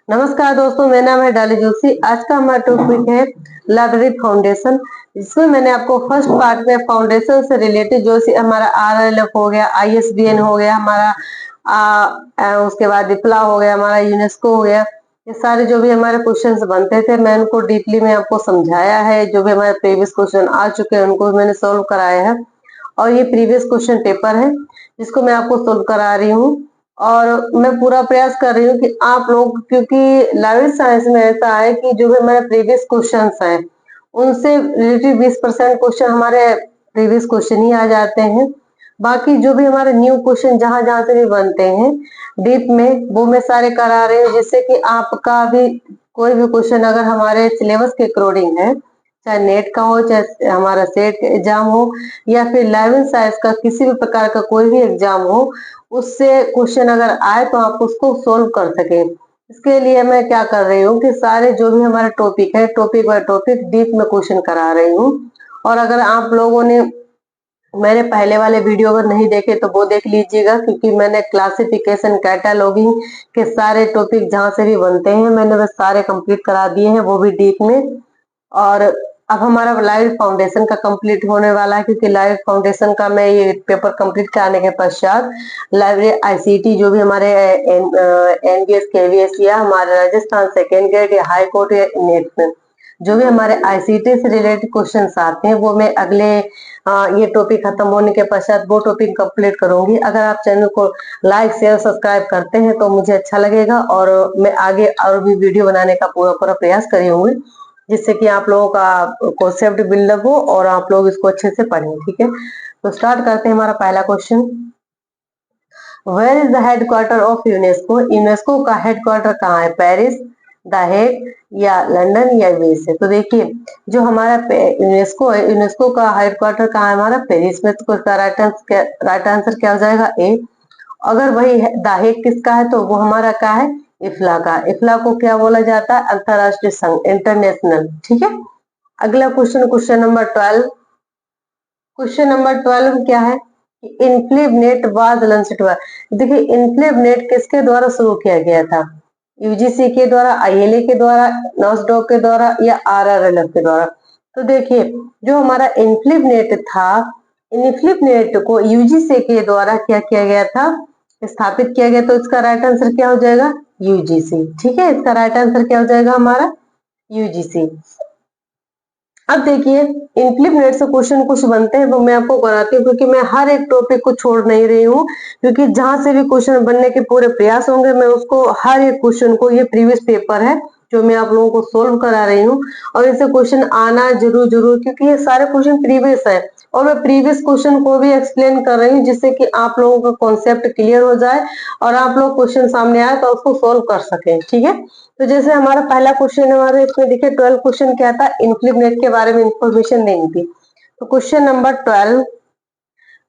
नमस्कार दोस्तों, मेरा नाम है डाली जोशी। आज का हमारा टॉपिक है लाइब्रेरी फाउंडेशन। इसमें मैंने आपको फर्स्ट पार्ट में फाउंडेशन से रिलेटेड जो हमारा RLF हो गया, ISBN हो गया हमारा, उसके बाद IPLA हो गया हमारा, यूनेस्को हो गया, ये सारे जो भी हमारे क्वेश्चंस बनते थे मैं उनको डीपली में आपको समझाया है। जो भी हमारे प्रीवियस क्वेश्चन आ चुके हैं उनको मैंने सोल्व कराया है और ये प्रीवियस क्वेश्चन पेपर है जिसको मैं आपको सोल्व करा रही हूँ। और मैं पूरा प्रयास कर रही हूँ कि आप लोग, क्योंकि लाइब्रेरी साइंस में ऐसा है कि जो भी हमारे प्रीवियस क्वेश्चंस हैं उनसे रिलेटेड 20% क्वेश्चन हमारे प्रीवियस क्वेश्चन ही आ जाते हैं। बाकी जो भी हमारे न्यू क्वेश्चन जहां जहां से भी बनते हैं डीप में, वो मैं सारे करा रही हूँ, जिससे कि आपका भी कोई भी क्वेश्चन अगर हमारे सिलेबस के अकॉर्डिंग है, चाहे नेट का हो, चाहे हमारा सेट एग्जाम हो, या फिर लाइब्रेरी साइंस का किसी भी प्रकार का कोई भी एग्जाम हो, उससे क्वेश्चन अगर आए तो आप उसको सोल्व कर सके। इसके लिए मैं क्या कर रही हूँ कि सारे जो भी हमारे टॉपिक है, टॉपिक बाय टॉपिक डीप में क्वेश्चन करा रही हूँ। और अगर आप लोगों ने मैंने पहले वाले वीडियो अगर नहीं देखे तो वो देख लीजिएगा, क्योंकि मैंने क्लासिफिकेशन, कैटालॉगिंग के सारे टॉपिक जहां से भी बनते हैं मैंने बस सारे कंप्लीट करा दिए हैं, वो भी डीप में। और अब हमारा लाइव फाउंडेशन का कंप्लीट होने वाला है, क्योंकि लाइव फाउंडेशन का मैं ये पेपर कंप्लीट कराने के पश्चात लाइब्रेरी ICT जो भी हमारे NBS KVS या हमारे राजस्थान सेकेंड ग्रेड या हाई कोर्ट या नेट में जो भी हमारे ICT से रिलेटेड क्वेश्चंस आते हैं वो मैं अगले ये टॉपिक खत्म होने के पश्चात वो टॉपिक कंप्लीट करूंगी। अगर आप चैनल को लाइक शेयर सब्सक्राइब करते हैं तो मुझे अच्छा लगेगा और मैं आगे और भी वीडियो बनाने का पूरा पूरा प्रयास करी होंगी, जिससे कि आप लोगों का कॉन्सेप्ट बिल्डअप हो और आप लोग इसको अच्छे से पढ़ें। ठीक है, तो स्टार्ट करते हैं। हमारा पहला question, where is the headquarter of UNESCO? UNESCO का हेडक्वार्टर कहाँ है? पेरिस, द हेग, या लंदन, या यूएसए? तो देखिए, जो हमारा यूनेस्को है, यूनेस्को का हेडक्वार्टर कहाँ है? हमारा पेरिस में। तो इसका राइट आंसर क्या हो जाएगा? ए। अगर वही द हेग किसका है तो वो हमारा क्या है? इफ्ला का। इफ्ला को क्या बोला जाता है? अंतरराष्ट्रीय संघ, इंटरनेशनल। ठीक है, अगला question, question number 12। Question number 12 में क्या है? Enclave net was launched. देखिए, इनक्लेव नेट किसके द्वारा शुरू किया गया था? UGC के द्वारा, ILA के द्वारा, नॉसडॉक के द्वारा, या RRLF के द्वारा? तो देखिए, जो हमारा इनक्लेव नेट था, इनक्लेव नेट को UGC के द्वारा क्या किया गया था? स्थापित किया गया। तो इसका राइट आंसर क्या हो जाएगा? UGC। ठीक है, इसका राइट आंसर क्या हो जाएगा? हमारा UGC। अब देखिए, इनक्लिप नेट से क्वेश्चन कुछ बनते हैं वो मैं आपको कराती हूँ, क्योंकि मैं हर एक टॉपिक को छोड़ नहीं रही हूँ, क्योंकि जहां से भी क्वेश्चन बनने के पूरे प्रयास होंगे मैं उसको हर एक क्वेश्चन को, ये प्रीवियस पेपर है जो मैं आप लोगों को सोल्व करा रही हूँ, और इसे क्वेश्चन आना जरूर जरूर, क्योंकि ये सारे क्वेश्चन प्रीवियस है और मैं प्रीवियस क्वेश्चन को भी एक्सप्लेन कर रही हूँ, जिससे कि आप लोगों का कॉन्सेप्ट क्लियर हो जाए और आप लोग क्वेश्चन सामने आए तो उसको सोल्व कर सके। ठीक है, तो जैसे हमारा पहला क्वेश्चन, हमारे इसमें देखिए 12 क्वेश्चन क्या था? इनक्लिप नेट के बारे में इंफॉर्मेशन देनी थी। तो question number 12,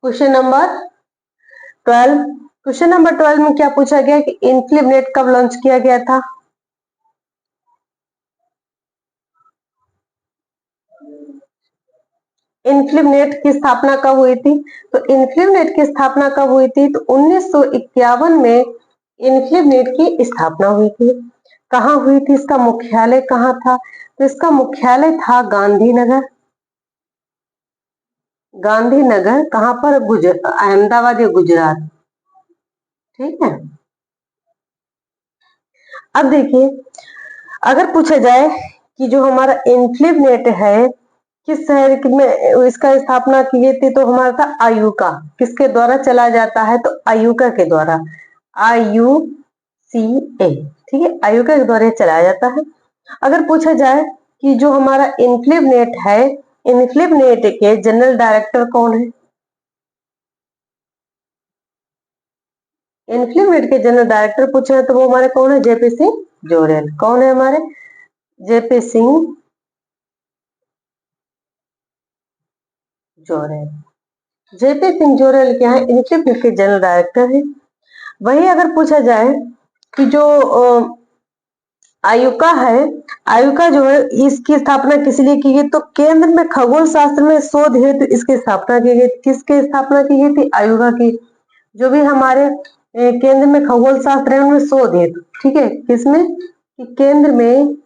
question number 12, question number 12 में क्या पूछा गया कि इनक्लिप नेट कब लॉन्च किया गया था? इनक्लिप नेट की स्थापना कब हुई थी? तो इनक्लिप नेट की स्थापना कब हुई थी? तो 1951 में इनक्लिप नेट की स्थापना हुई थी। कहाँ हुई थी? इसका मुख्यालय कहाँ था? तो इसका मुख्यालय था गांधीनगर। गांधीनगर कहाँ पर? अहमदाबाद या गुजरात। ठीक है, अब देखिए, अगर पूछा जाए कि जो हमारा इनक्लेव नेट है किस शहर में इसका स्थापना की गई थी, तो हमारा था आयुका। किसके द्वारा चला जाता है? तो आयुका के द्वारा, IUCA। ठीक है, आयुका के द्वारा चलाया जाता है। अगर पूछा जाए कि जो हमारा इनक्लेव नेट है, इनक्लेव नेट के जनरल डायरेक्टर कौन है? इनक्लेव नेट के जनरल डायरेक्टर पूछे हैं तो वो हमारे कौन है? JP सिंह जोरेल। कौन है हमारे? JP सिंह जोरेल। JP सिंह जोरेल क्या है? इनक्लेव नेट के जनरल डायरेक्टर है। वही अगर पूछा जाए कि जो आयुका है, आयुका जो है इसकी स्थापना किस लिए की गई? तो केंद्र में खगोल शास्त्र में शोध हेतु इसकी स्थापना की गई। किसकी स्थापना की गई थी? आयुका की। जो भी हमारे केंद्र में खगोल शास्त्र है उनमें शोध हेतु। ठीक है, किसमें? कि केंद्र में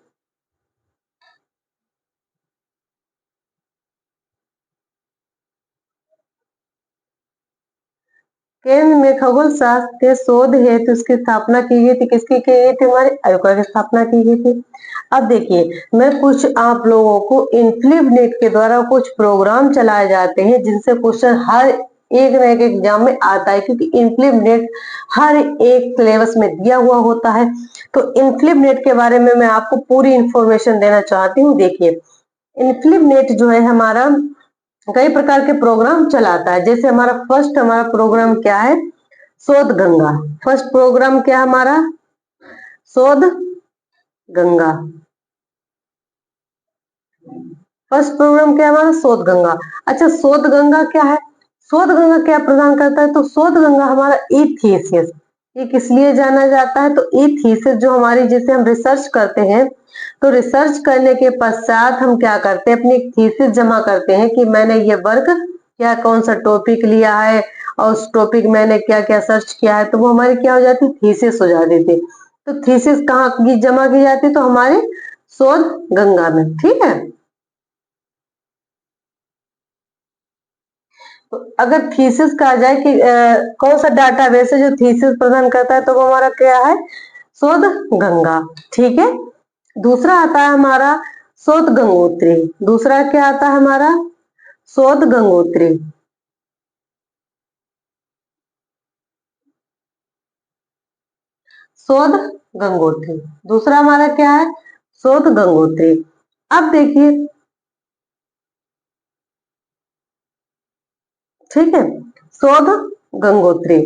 खगोल शास्त्र के शोध हेतु उसकी स्थापना की गई थी। किसकी की गई थी? हमारे आयोका की स्थापना की गई थी। अब देखिए, मैं कुछ आप लोगों को इनफ्लिप नेट के द्वारा कुछ प्रोग्राम चलाए जाते हैं जिनसे क्वेश्चन हर एक न एक एग्जाम में आता है, क्योंकि इनफ्लिप नेट हर एक सिलेबस में दिया हुआ होता है। तो इनफ्लिप नेट के बारे में मैं आपको पूरी इंफॉर्मेशन देना चाहती हूँ। देखिए, इनफ्लिप नेट जो है हमारा कई प्रकार के प्रोग्राम चलाता है। जैसे हमारा प्रोग्राम क्या है? शोध गंगा। फर्स्ट प्रोग्राम क्या हमारा? शोध गंगा। फर्स्ट प्रोग्राम क्या है हमारा? शोध गंगा। अच्छा, शोध गंगा क्या है? शोध गंगा क्या प्रदान करता है? तो शोध गंगा हमारा ई थीसिस, ये किस लिए जाना जाता है? तो ई थीसिस जो हमारी, जैसे हम रिसर्च करते हैं, तो रिसर्च करने के पश्चात हम क्या करते हैं? अपनी थीसिस जमा करते हैं कि मैंने ये वर्क क्या, कौन सा टॉपिक लिया है और उस टॉपिक मैंने क्या क्या सर्च किया है, तो वो हमारी क्या हो जाती? थीसिस हो जाती थी। तो थीसिस कहाँ की जमा की जाती? तो हमारे शोध गंगा में। ठीक है, तो अगर थीसिस कहा जाए कि कौन सा डाटाबेस है जो थीसिस प्रदान करता है, तो वो हमारा क्या है? शोध गंगा। ठीक है, दूसरा आता है हमारा शोध गंगोत्री। दूसरा क्या आता है हमारा? शोध गंगोत्री। शोध गंगोत्री दूसरा हमारा क्या है? शोध गंगोत्री। अब देखिए, ठीक है, शोध गंगोत्री।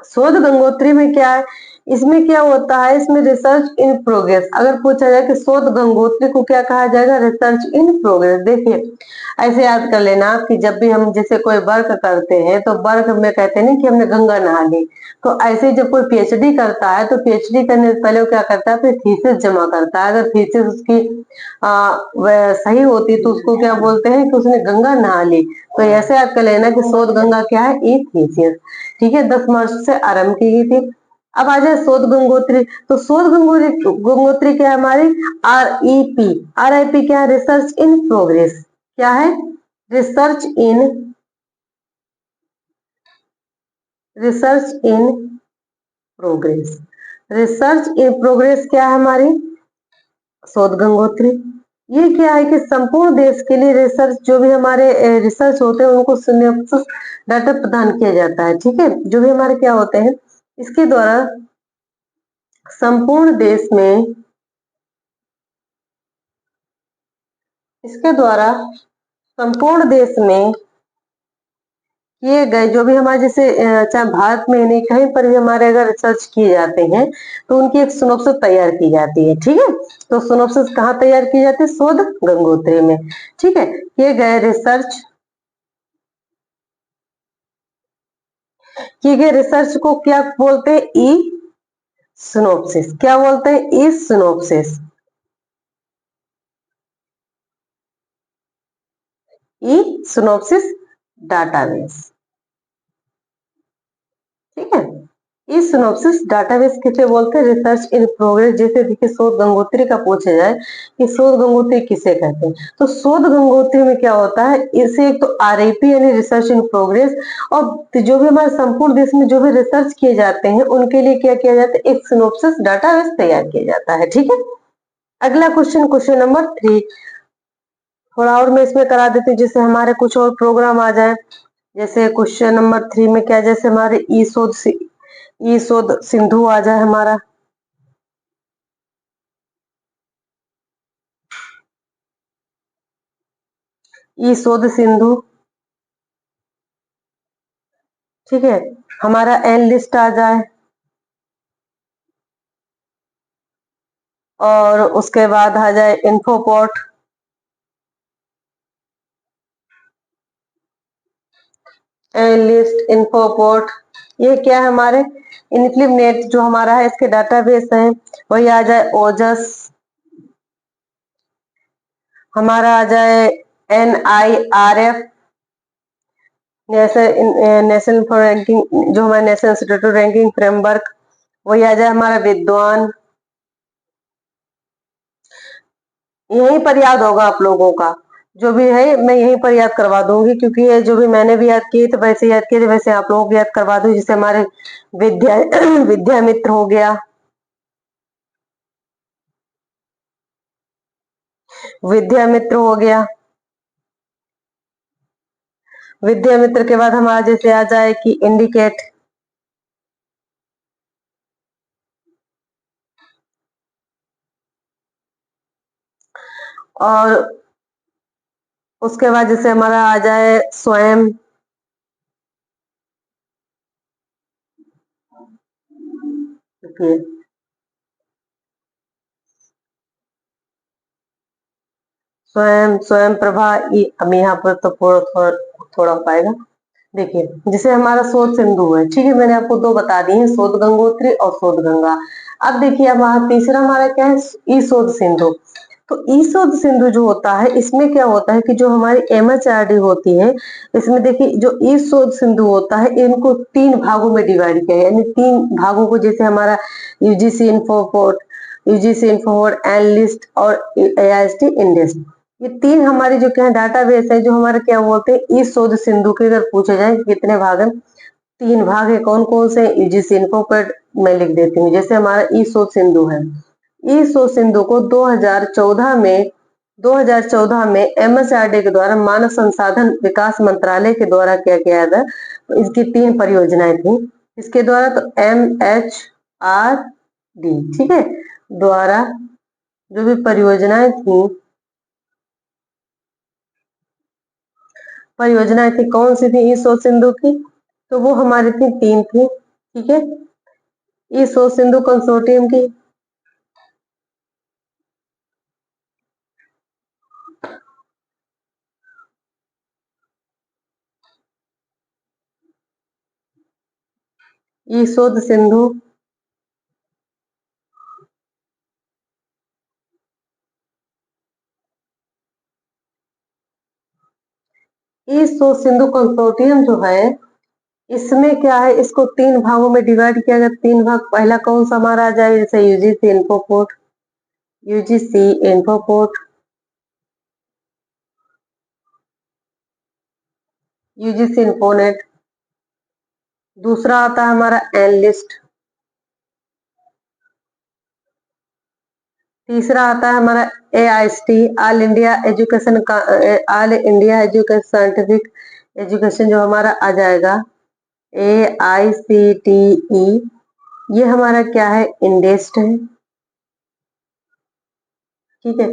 शोध गंगोत्री में क्या है? इसमें क्या होता है? इसमें रिसर्च इन प्रोग्रेस। अगर पूछा जाए कि शोध गंगोत्री को क्या कहा जाएगा? Research in progress. देखिए, ऐसे याद कर लेना कि जब भी हम जैसे कोई वर्क करते हैं तो वर्क में कहते हैं ना कि हमने गंगा नहा ली, तो ऐसे ही जब कोई पीएचडी करता है तो पीएचडी करने से पहले वो क्या करता है? अपनी थीसिस जमा करता है। अगर थीसिस उसकी सही होती तो उसको क्या बोलते हैं? कि उसने गंगा नहा ली। तो ऐसे याद कर लेना कि शोध गंगा क्या है? ई थीसिस। ठीक है, 10 मार्च से आरंभ की गई थी। अब आ जाए शोध गंगोत्री। तो शोध गंगोत्री गंगोत्री क्या है हमारी? REP। RIP क्या है? Research in progress. क्या है? Research in progress. Research in progress क्या है हमारी? शोध गंगोत्री। ये क्या है कि संपूर्ण देश के लिए रिसर्च, जो भी हमारे रिसर्च होते हैं उनको सिनॉप्सिस डाटा प्रदान किया जाता है। ठीक है, जो भी हमारे क्या होते हैं, इसके द्वारा संपूर्ण देश में, इसके द्वारा संपूर्ण देश में किए गए जो भी हमारे, जैसे चाहे भारत में नहीं, कहीं पर भी हमारे अगर रिसर्च किए जाते हैं तो उनकी एक सिनॉप्सिस तैयार की जाती है। ठीक है, तो सिनॉप्सिस कहाँ तैयार की जाती है? शोध गंगोत्री में। ठीक है, किए गए रिसर्च, किए गए रिसर्च को क्या बोलते हैं? ई सिनॉप्सिस। क्या बोलते हैं? ई सिनॉप्सिस। ई सिनॉप्सिस डाटाबेस। ठीक है, इस सिनॉप्सिस डाटाबेस किसे बोलते हैं? Research in progress. जैसे देखिए, शोध गंगोत्री का पूछा जाए कि शोध गंगोत्री किसे कहते हैं, तो शोध गंगोत्री में क्या होता है? इसे एक तो RIP यानी रिसर्च इन प्रोग्रेस, और जो भी हमारे संपूर्ण देश में जो भी रिसर्च किए जाते हैं उनके लिए क्या किया जाता है? एक सिनॉप्सिस डाटाबेस तैयार किया जाता है। ठीक है, अगला क्वेश्चन, क्वेश्चन नंबर 3। थोड़ा और मैं इसमें करा देती हूँ, जैसे हमारे कुछ और प्रोग्राम आ जाए। जैसे क्वेश्चन नंबर 3 में क्या, जैसे हमारे ई शोध सिंधु आ जाए हमारा। ई शोध सिंधु। ठीक है, हमारा एन लिस्ट आ जाए, और उसके बाद आ जाए इन्फोपोर्ट। एन लिस्ट, इन्फोपोर्ट, ये क्या है हमारे? इनक्लिप नेट जो हमारा है इसके डाटाबेस है। वही आ जाए ओजस, हमारा आ जाए NIRF, नेशनल फॉर रैंकिंग, जो हमारा नेशनल इंस्टीट्यूट रैंकिंग फ्रेमवर्क। वही आ जाए हमारा विद्वान। यहीं पर याद होगा आप लोगों का, जो भी है मैं यहीं पर याद करवा दूंगी, क्योंकि ये जो भी मैंने भी याद किए तो वैसे याद किए, वैसे आप लोगों को याद करवा दूं। जैसे हमारे विद्या विद्यामित्र हो गया, विद्यामित्र हो गया। विद्यामित्र के बाद हमारा जैसे आ जाए कि इंडिकेट, और उसके बाद जैसे हमारा आ जाए स्वयं, देखिए स्वयं, स्वयं प्रभा, अब यहाँ पर तो थोड़ा थोड़ा थोड़ा हो पाएगा। देखिए जैसे हमारा शोध सिंधु है, ठीक है, मैंने आपको दो बता दी है, शोध गंगोत्री और शोध गंगा। अब देखिए अब वहां तीसरा हमारा क्या है, ई शोध सिंधु। तो ई शोध सिंधु जो होता है, इसमें क्या होता है कि जो हमारी एमएचआरडी होती है, इसमें देखिए जो ई शोध सिंधु होता है, इनको तीन भागों में डिवाइड किया है, यानी तीन भागों को, जैसे हमारा यूजीसी इन्फोपोर्ट, यूजीसी इन्फोपोर्ट, एनलिस्ट और एआईएसटी इंडेस्ट। ये तीन हमारी जो क्या डाटाबेस है, जो हमारे क्या बोलते हैं, ई शोध सिंधु के अगर पूछे जाए कितने भाग है, तीन भाग है। कौन कौन से, यूजीसी इन्फोपोर्ट मैं लिख देती हूँ। जैसे हमारा ई शोध सिंधु है, ई शोध सिंधु को 2014 में एमएचआरडी के द्वारा, मानव संसाधन विकास मंत्रालय के द्वारा क्या किया था, तो इसकी तीन परियोजनाएं थी इसके द्वारा, तो MHRD, ठीक है, द्वारा जो भी परियोजनाएं थी कौन सी थी ई शोध सिंधु की, तो वो हमारी थी तीन थी, ठीक है। ई शोध सिंधु कंसोर्टियम की, ई शोध सिंधु, ई शोध सिंधु कंसोर्टियम जो है, इसमें क्या है, इसको तीन भागों में डिवाइड किया गया। तीन भाग, पहला कौन सा हमारा आ जाए, जैसे यूजीसी इन्फोपोर्ट, यूजीसी इन्फोपोर्ट, यूजीसी इन्फोनेट। दूसरा आता है हमारा एनलिस्ट। तीसरा आता है हमारा एआईएसटी, ऑल इंडिया एजुकेशन का, all India education scientific education जो हमारा आ जाएगा, AICTE। ये हमारा क्या है, इंडेस्ट है, ठीक है।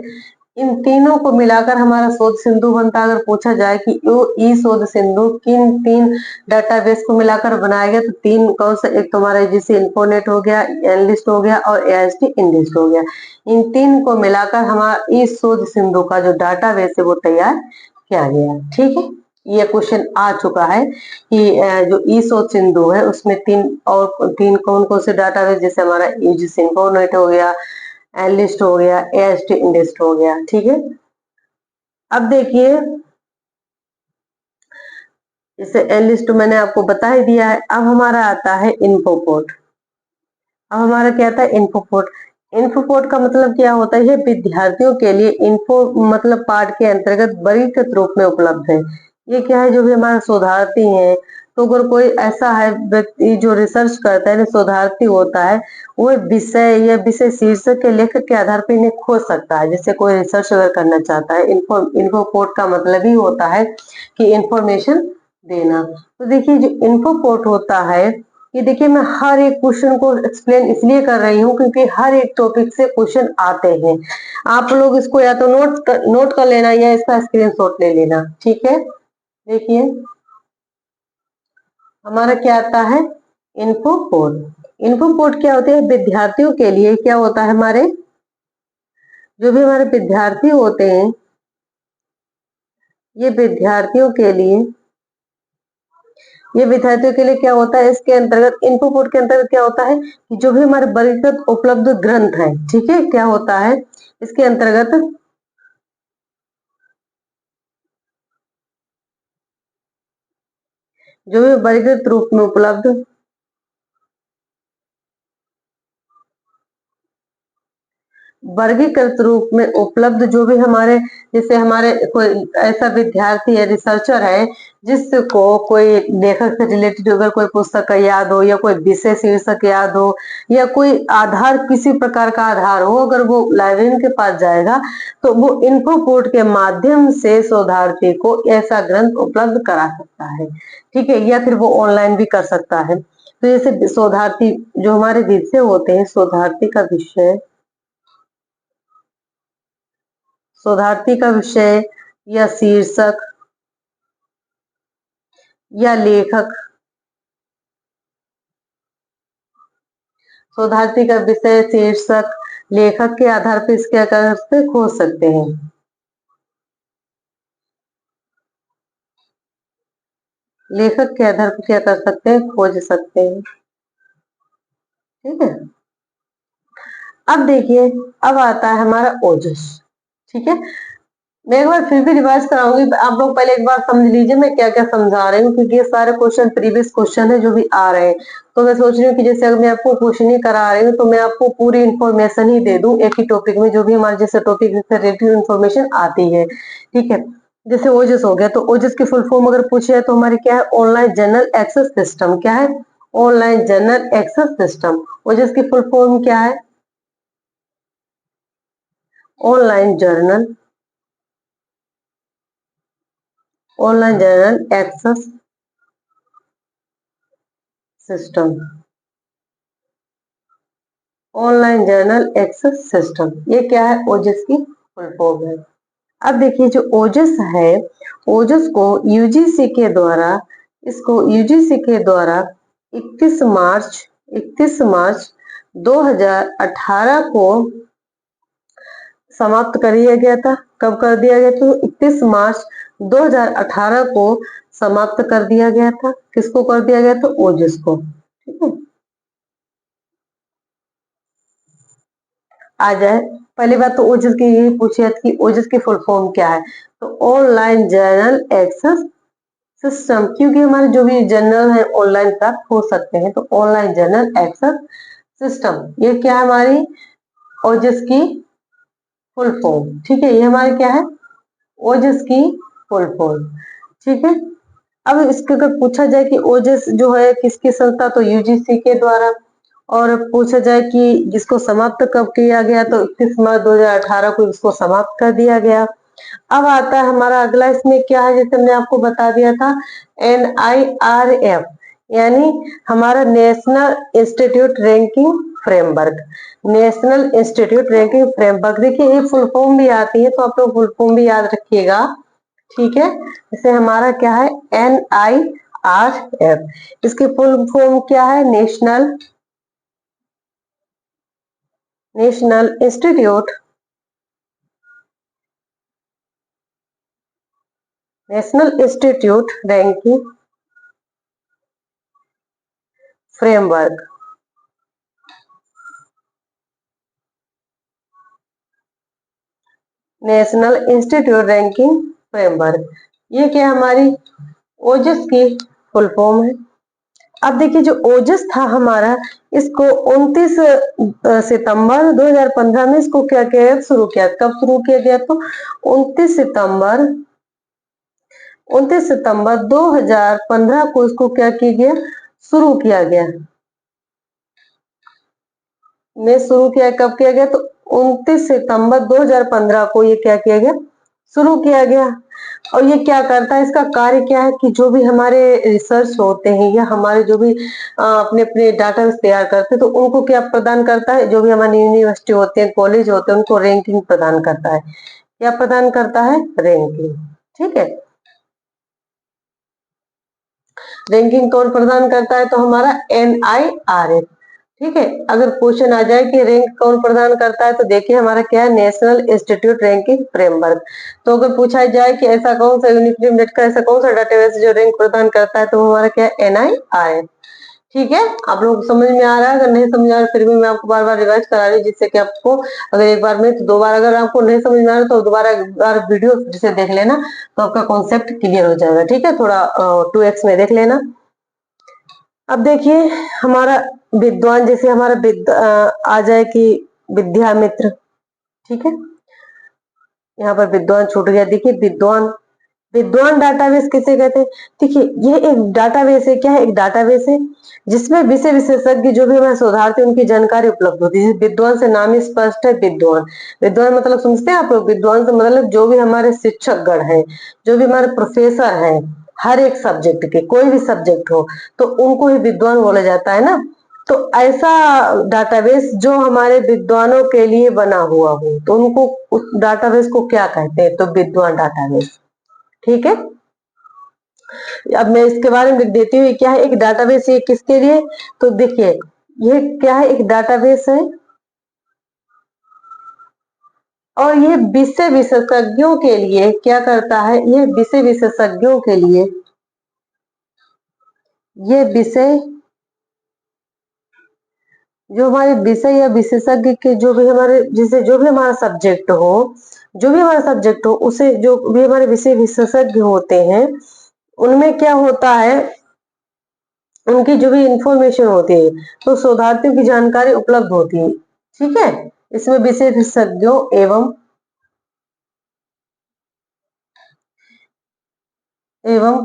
इन तीनों को मिलाकर हमारा शोध सिंधु बनता। अगर पूछा जाए कि यो ई शोध सिंधु किन तीन डाटाबेस को मिलाकर बनाया गया, तो तीन कौन सा, एक तो हमारा जैसे इन्फोनेट हो गया, एनलिस्ट हो गया और एआईएसटी इंडेस्ट हो गया। इन तीन को मिलाकर हमारा ई शोध सिंधु का जो डाटाबेस है वो तैयार किया गया, ठीक है। ये क्वेश्चन आ चुका है कि जो ई शोध सिंधु है उसमें तीन कौन कौन से डाटाबेस, जैसे हमारा यूजीसी इन्फोनेट हो गया, एनलिस्ट हो गया, एएसटी इंडेस्ट हो गया, ठीक है। अब देखिए जैसे एनलिस्ट मैंने आपको बता ही दिया है। अब हमारा आता है इन्फोपोर्ट। अब हमारा क्या आता है, इन्फोपोर्ट। इन्फोपोर्ट का मतलब क्या होता है, ये विद्यार्थियों के लिए इन्फो मतलब पाठ के अंतर्गत वर्गीकृत रूप में उपलब्ध है। ये क्या है, जो भी हमारा शोधार्थी है, तो अगर कोई ऐसा है व्यक्ति जो रिसर्च करता है, शोधार्थी होता है, वो विषय या विषय शीर्षक के लेखक के आधार पर इन्हें खोज सकता है। जैसे कोई रिसर्च अगर करना चाहता है, इन्फोपोर्ट का मतलब ही होता है कि इंफॉर्मेशन देना। तो देखिए जो इन्फोपोर्ट होता है, ये देखिए मैं हर एक क्वेश्चन को एक्सप्लेन इसलिए कर रही हूँ क्योंकि हर एक टॉपिक से क्वेश्चन आते हैं। आप लोग इसको या तो नोट कर लेना या इसका स्क्रीनशॉट ले लेना, ठीक है। देखिए हमारा क्या आता है, इन्फोपोर्ट। इन्फोपोर्ट क्या होते हैं, विद्यार्थियों के लिए क्या होता है, हमारे जो भी हमारे विद्यार्थी होते हैं, ये विद्यार्थियों के लिए ये विद्यार्थियों के लिए क्या होता है, इसके अंतर्गत इन्फोपोर्ट के अंतर्गत क्या होता है कि जो भी हमारे वर्गीकृत उपलब्ध ग्रंथ है, ठीक है, क्या होता है इसके अंतर्गत, जो भी वर्गीकृत रूप में उपलब्ध वर्गीकृत रूप में उपलब्ध जो भी हमारे, जैसे हमारे कोई ऐसा विद्यार्थी है, रिसर्चर है, जिसको कोई लेखक से रिलेटेड अगर कोई पुस्तक याद हो या कोई विषय शीर्षक याद हो या कोई आधार, किसी प्रकार का आधार हो, अगर वो लाइब्रेरियन के पास जाएगा तो वो इन्फोपोर्ट के माध्यम से शोधार्थी को ऐसा ग्रंथ उपलब्ध करा सकता है। ठीक है, या फिर वो ऑनलाइन भी कर सकता है। तो जैसे शोधार्थी जो हमारे विषय होते हैं, शोधार्थी का विषय, शोधार्थी का विषय या शीर्षक या लेखक, शोधार्थी का विषय, शीर्षक, लेखक के आधार पर इसके आधार से खोज सकते हैं। लेखक के आधार पर क्या कर सकते हैं, खोज सकते हैं। ठीक है, अब देखिए, अब आता है हमारा ओजस। ठीक है, मैं एक बार फिर भी रिवाइज कराऊंगी, आप लोग पहले एक बार समझ लीजिए मैं क्या क्या समझा रही हूँ, क्योंकि ये सारे क्वेश्चन प्रीवियस क्वेश्चन है जो भी आ रहे हैं। तो मैं सोच रही हूँ कि जैसे अगर मैं आपको क्वेश्चन ही करा रही हूँ तो मैं आपको पूरी इन्फॉर्मेशन ही दे दूं एक ही टॉपिक में, जो भी हमारे जैसे टॉपिक से रिलेटेड इन्फॉर्मेशन आती है। ठीक है, जैसे ओजस हो गया, तो ओजस की फुल फॉर्म अगर पूछे तो हमारी क्या है, ऑनलाइन जनरल एक्सेस सिस्टम। क्या है, online general access system. OJAS की फुल फॉर्म क्या है, online journal, online general access system, online journal access system. ये क्या है, ओजस की फुल फॉर्म है। अब देखिए, जो ओजस है, ओजस को यूजीसी के द्वारा, इसको यूजीसी के द्वारा 31 मार्च 2018 को समाप्त कर दिया गया था। कब कर दिया गया, तो 31 मार्च 2018 को समाप्त कर दिया गया था। किसको कर दिया गया, तो ओजस को। ठीक है, आ जाए, पहली बात तो ओजस की यही पूछी थी, ओजस की फुल फॉर्म क्या है, तो ऑनलाइन जर्नल एक्सेस सिस्टम। क्योंकि हमारे जो भी जर्नल है ऑनलाइन प्राप्त हो सकते हैं, तो ऑनलाइन जर्नल एक्सेस सिस्टम, ये क्या है, हमारी ओजस की फुल फॉर्म। ठीक है, ये हमारी क्या है, ओजस की फुल फॉर्म। ठीक है, अब इसके अगर पूछा जाए कि ओजस जो है किसकी संस्था, तो यूजीसी के द्वारा। और पूछा जाए कि जिसको समाप्त कब किया गया, तो 31 मार्च 2018 को इसको समाप्त कर दिया गया। अब आता है हमारा अगला, इसमें क्या है, जैसे हमने आपको बता दिया था, NIRF, यानी हमारा national institute ranking framework. National institute ranking framework, देखिए ये फुल फॉर्म भी आती है, तो आप लोग फुल फॉर्म भी याद रखिएगा। ठीक है, जैसे हमारा क्या है, NIRF, इसकी फुल फॉर्म क्या है, national institute, national institute ranking framework. National institute ranking framework, ये क्या हमारी ओजस की फुल फॉर्म है। अब देखिए, जो ओजस था हमारा, इसको 29 सितंबर 2015 में इसको क्या किया, शुरू किया। कब शुरू किया गया, तो 29 सितंबर 2015 को इसको क्या किया गया, शुरू किया गया। में शुरू किया, कब किया गया, तो 29 सितंबर 2015 को ये क्या किया गया, शुरू किया गया। और ये क्या करता है, इसका कार्य क्या है, कि जो भी हमारे रिसर्च होते हैं या हमारे जो भी अपने अपने डाटा तैयार करते हैं, तो उनको क्या प्रदान करता है, जो भी हमारी यूनिवर्सिटी होते हैं, कॉलेज होते हैं, उनको रैंकिंग प्रदान करता है। क्या प्रदान करता है, रैंकिंग। ठीक है, रैंकिंग कौन प्रदान करता है, तो हमारा NIRF। ठीक है, अगर क्वेश्चन आ जाए कि रैंक कौन प्रदान करता है, तो देखिए हमारा क्या है, नेशनल इंस्टीट्यूट रैंकिंग फ्रेमवर्क। तो अगर पूछा जाए कि ऐसा कौन सा यूनिफिल्म नेट का ऐसा कौन सा डाटाबेस जो रैंक प्रदान करता है, तो हमारा क्या है, NIRF। ठीक है, आप लोग समझ में आ रहा है, अगर नहीं समझ में आ रहा फिर भी मैं आपको बार बार रिवाइज करा रही हूँ, जिससे कि आपको अगर एक बार में, तो दो बार अगर आपको नहीं समझ में आ रहा तो दोबारा एक बार वीडियो जिसे देख लेना, तो आपका कॉन्सेप्ट क्लियर हो जाएगा। ठीक है, थोड़ा 2x में देख लेना। अब देखिए, हमारा विद्वान, जैसे हमारा आ जाए कि विद्यामित्र, ठीक है, यहाँ पर विद्वान छूट गया। देखिए विद्वान, विद्वान डाटाबेस किसे कहते हैं? देखिए ये एक डाटाबेस है। क्या है? एक डाटाबेस है जिसमें विषय विशेषज्ञ जो भी हमारे शोधार्थी उनकी जानकारी उपलब्ध होती है। विद्वान से नाम ही स्पष्ट है, विद्वान। विद्वान मतलब समझते हैं आप लोग? विद्वान से मतलब जो भी हमारे शिक्षक गण हैं, जो भी हमारे प्रोफेसर हैं, हर एक सब्जेक्ट के, कोई भी सब्जेक्ट हो तो उनको ही विद्वान बोला जाता है ना। तो ऐसा डाटाबेस जो हमारे विद्वानों के लिए बना हुआ हो तो उनको, उस डाटाबेस को क्या कहते हैं? तो विद्वान डाटाबेस। ठीक है, अब मैं इसके बारे में लिख देती हूँ। क्या है? एक डाटाबेस। ये किसके लिए? तो देखिए ये क्या है? एक डाटाबेस है और ये विषय विशेषज्ञों के लिए क्या करता है? ये विषय विशेषज्ञों के लिए, ये विषय, जो हमारे विषय या विशेषज्ञ के, जो भी हमारे, जैसे जो भी हमारा सब्जेक्ट हो, जो भी हमारा सब्जेक्ट हो उसे, जो भी हमारे विषय विशेषज्ञ होते हैं उनमें क्या होता है, उनकी जो भी इंफॉर्मेशन होती है तो शोधार्थियों की जानकारी उपलब्ध होती है। ठीक है, इसमें विषय विशेषज्ञों एवं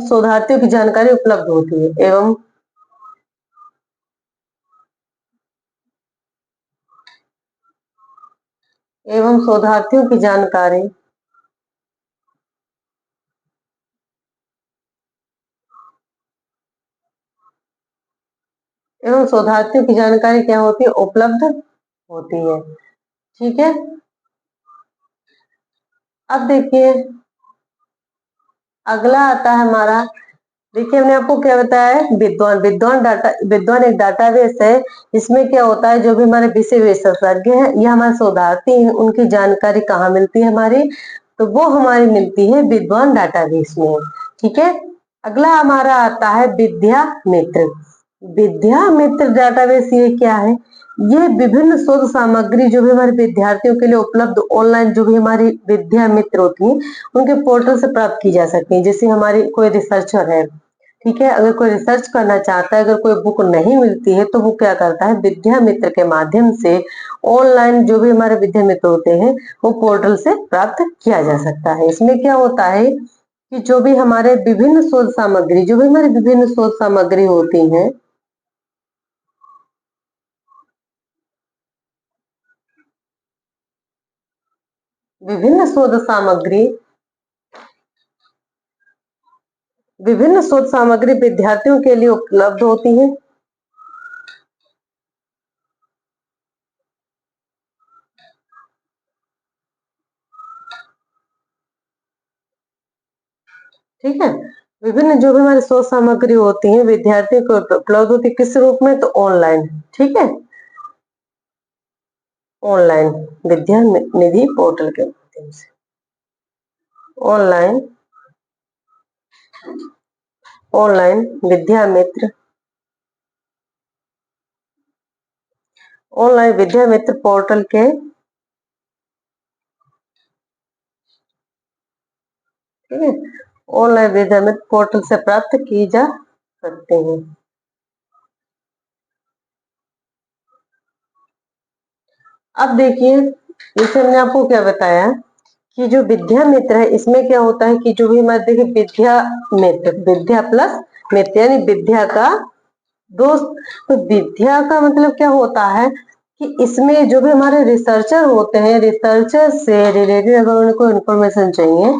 शोधार्थियों की जानकारी उपलब्ध होती है। एवं शोधार्थियों की जानकारी, एवं शोधार्थियों की जानकारी क्या होती है? उपलब्ध होती है। ठीक है, अब देखिए अगला आता है हमारा। देखिए हमने आपको क्या बताया है? विद्वान। विद्वान एक डाटाबेस है। इसमें क्या होता है? जो भी हमारे विषय विशेषज्ञ हैं या हमारे शोधार्थी हैं उनकी जानकारी कहाँ मिलती है हमारी? तो वो हमारी मिलती है विद्वान डाटाबेस में। ठीक है, अगला हमारा आता है विद्या मित्र। विद्या मित्र डाटाबेस ये क्या है? ये विभिन्न शोध सामग्री जो भी हमारे विद्यार्थियों के लिए उपलब्ध ऑनलाइन, जो भी हमारी विद्या मित्र होती है उनके पोर्टल से प्राप्त की जा सकती है। जैसे हमारी कोई रिसर्चर है, ठीक है, अगर कोई रिसर्च करना चाहता है, अगर कोई बुक नहीं मिलती है तो वो क्या करता है? विद्या मित्र के माध्यम से ऑनलाइन जो भी हमारे विद्या मित्र होते हैं वो पोर्टल से प्राप्त किया जा सकता है। इसमें क्या होता है कि जो भी हमारे विभिन्न शोध सामग्री, जो भी हमारी विभिन्न शोध सामग्री होती है, विभिन्न शोध सामग्री, विभिन्न शोध सामग्री विद्यार्थियों के लिए उपलब्ध होती है। ठीक है, विभिन्न जो भी हमारी शोध सामग्री होती है विद्यार्थियों को उपलब्ध होती है। किस रूप में? तो ऑनलाइन। ठीक है, ऑनलाइन विद्या निधि पोर्टल के माध्यम से, ऑनलाइन, ऑनलाइन विद्या मित्र, ऑनलाइन विद्या मित्र पोर्टल के, ठीक है, ऑनलाइन विद्या मित्र पोर्टल से प्राप्त की जा सकते हैं। अब देखिए जैसे हमने आपको क्या बताया कि जो विद्या मित्र है इसमें क्या होता है कि जो भी हमारे, देखिए विद्या मित्र, विद्या प्लस मित्र यानी विद्या का दोस्त। तो विद्या का मतलब क्या होता है कि इसमें जो भी हमारे रिसर्चर होते हैं, रिसर्चर से रिलेटेड अगर उनको इन्फॉर्मेशन चाहिए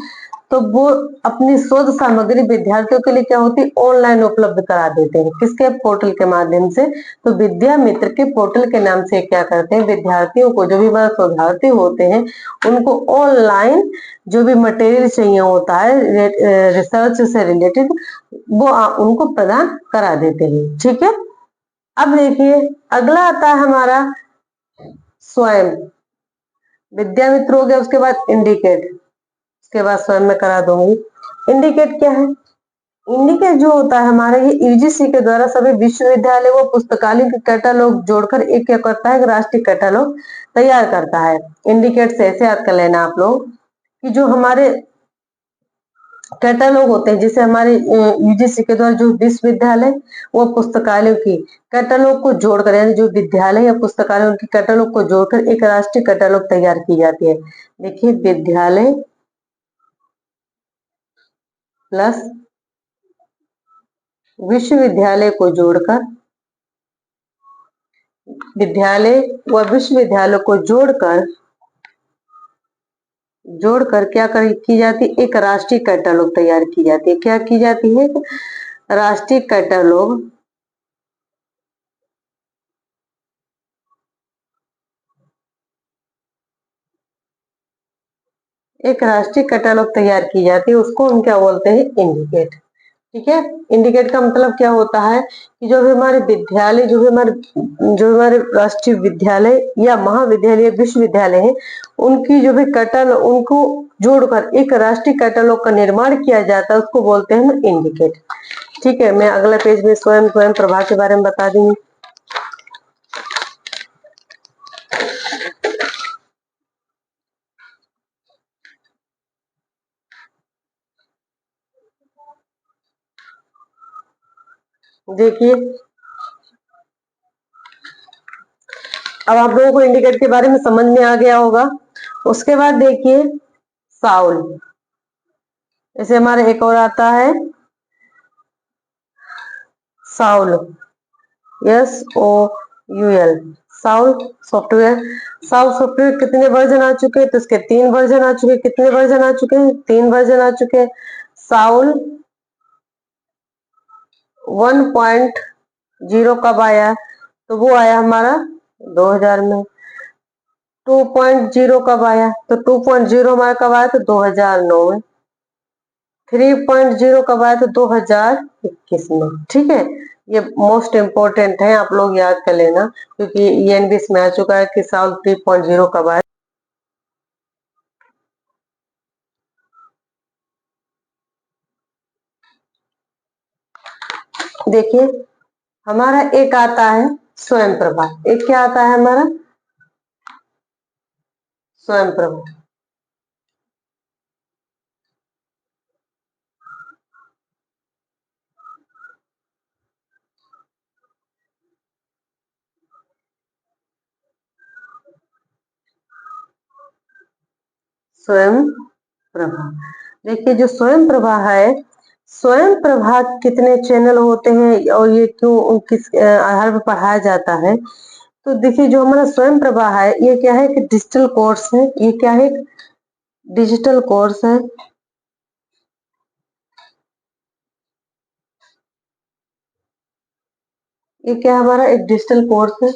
तो वो अपनी शोध सामग्री विद्यार्थियों के लिए क्या होती है? ऑनलाइन उपलब्ध करा देते हैं। किसके? पोर्टल के माध्यम से। तो विद्या मित्र के पोर्टल के नाम से क्या करते हैं? विद्यार्थियों को, जो भी हमारे शोधार्थी होते हैं उनको ऑनलाइन जो भी मटेरियल चाहिए होता है रिसर्च से रिलेटेड वो उनको प्रदान करा देते हैं। ठीक है, अब देखिए अगला आता है हमारा स्वयं। विद्या मित्र हो गया, उसके बाद इंडिकेट, उसके बाद स्वयं में करा दूंगी। इंडिकेट क्या है? इंडिकेट जो होता है हमारा, ये यूजीसी के द्वारा सभी विश्वविद्यालय व पुस्तकालय के कैटालॉग जोड़कर एक क्या करता है? राष्ट्रीय कैटालॉग तैयार करता है। इंडिकेट से ऐसे याद कर लेना आप लोग कि जो हमारे कैटलॉग होते हैं, जैसे हमारे यूजीसी के द्वारा जो विश्वविद्यालय व पुस्तकालयों की कैटलॉग को जोड़कर, यानी जो विद्यालय या पुस्तकालय उनकी कैटलॉग को जोड़कर एक राष्ट्रीय कैटलॉग तैयार की जाती है। देखिए, विद्यालय प्लस विश्वविद्यालय को जोड़कर, विद्यालय व विश्वविद्यालय को जोड़कर क्या की जाती है, एक राष्ट्रीय कैटलॉग तैयार की जाती है। क्या की जाती है? राष्ट्रीय कैटलॉग एक राष्ट्रीय कैटलॉग तैयार की जाती है, उसको हम क्या बोलते हैं? इंडिकेट। ठीक है, इंडिकेट का मतलब क्या होता है कि जो भी हमारे विद्यालय, जो हमारे राष्ट्रीय विद्यालय या महाविद्यालय, विश्वविद्यालय है, उनकी जो भी कैटलॉग, उनको जोड़कर एक राष्ट्रीय कैटलॉग का निर्माण किया जाता है, उसको बोलते हैं इंडिकेट। ठीक है, मैं अगला पेज में स्वयं प्रभा के बारे में बता दूंगी। देखिए, अब आप लोगों को इंडिकेट के बारे में समझ में आ गया होगा। उसके बाद देखिए साउल, जैसे हमारा एक और आता है Saul, SOUL, Saul software. Saul software कितने वर्जन आ चुके हैं? तो इसके 3 वर्जन आ चुके हैं। कितने वर्जन आ चुके हैं? 3 वर्जन आ चुके हैं। साउल 1.0 कब आया? तो वो आया हमारा 2000 में। 2.0 कब आया? तो 2.0 हमारा कब आया? तो 2009 में। 3.0 कब आया? तो 2021 में। ठीक है, ये मोस्ट इम्पोर्टेंट है, आप लोग याद कर लेना, क्योंकि ये एनबीएस में आ चुका है कि साल 3.0 कब आया। देखिए, हमारा एक आता है स्वयं प्रभा। एक क्या आता है हमारा? स्वयं प्रभा। स्वयं प्रभा, देखिए जो स्वयं प्रभा है, स्वयं प्रभा कितने चैनल होते हैं और ये क्यों, किस आधार पर पढ़ाया जाता है? तो देखिए, जो हमारा स्वयं प्रभा है, ये क्या है कि डिजिटल कोर्स है। ये क्या है? डिजिटल कोर्स है। ये क्या है? हमारा एक डिजिटल कोर्स है।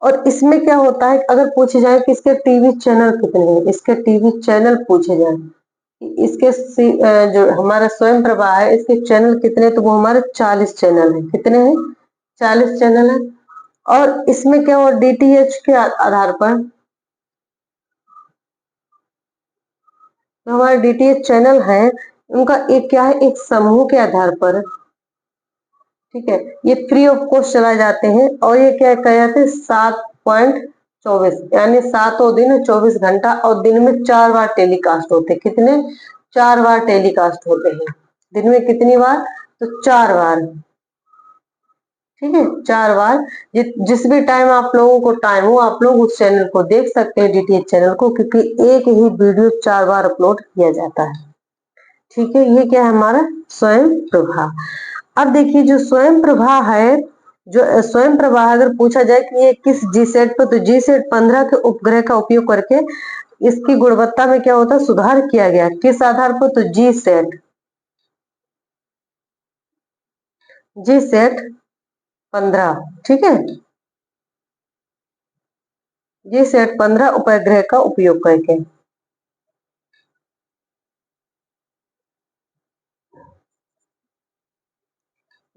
और इसमें क्या होता है, अगर पूछे जाए कि इसके टीवी चैनल कितने हैं, इसके टीवी चैनल पूछे जाए, इसके जो हमारा स्वयं प्रभा है, इसके चैनल कितने? तो वो हमारे 40 चैनल है। कितने हैं? 40 चैनल है। और इसमें क्या हुआ, डीटीएच के आधार पर, जो हमारे डीटीएच चैनल है, उनका एक क्या है, एक समूह के आधार पर। ठीक है, ये फ्री ऑफ कॉस्ट चलाए जाते हैं। और ये क्या कहे जाते हैं? 7.24, यानी 7 दिन 24 घंटा, और दिन में 4 बार टेलीकास्ट होते हैं। कितने? 4 बार टेलीकास्ट होते हैं। दिन में कितनी बार? तो 4 बार। ठीक है, 4 बार। जिस भी टाइम आप लोगों को टाइम हो, आप लोग उस चैनल को देख सकते हैं, डीटीएच चैनल को, क्योंकि एक ही वीडियो 4 बार अपलोड किया जाता है। ठीक है, ये क्या है हमारा? स्वयं प्रभा। अब देखिए, जो स्वयं प्रभा है, जो स्वयं प्रभा अगर पूछा जाए कि ये किस जीसैट पर, तो जीसैट 15 के उपग्रह का उपयोग करके इसकी गुणवत्ता में क्या होता है? सुधार किया गया। किस आधार पर? तो जी सेट 15। ठीक है, जी सेट 15 उपग्रह का उपयोग करके।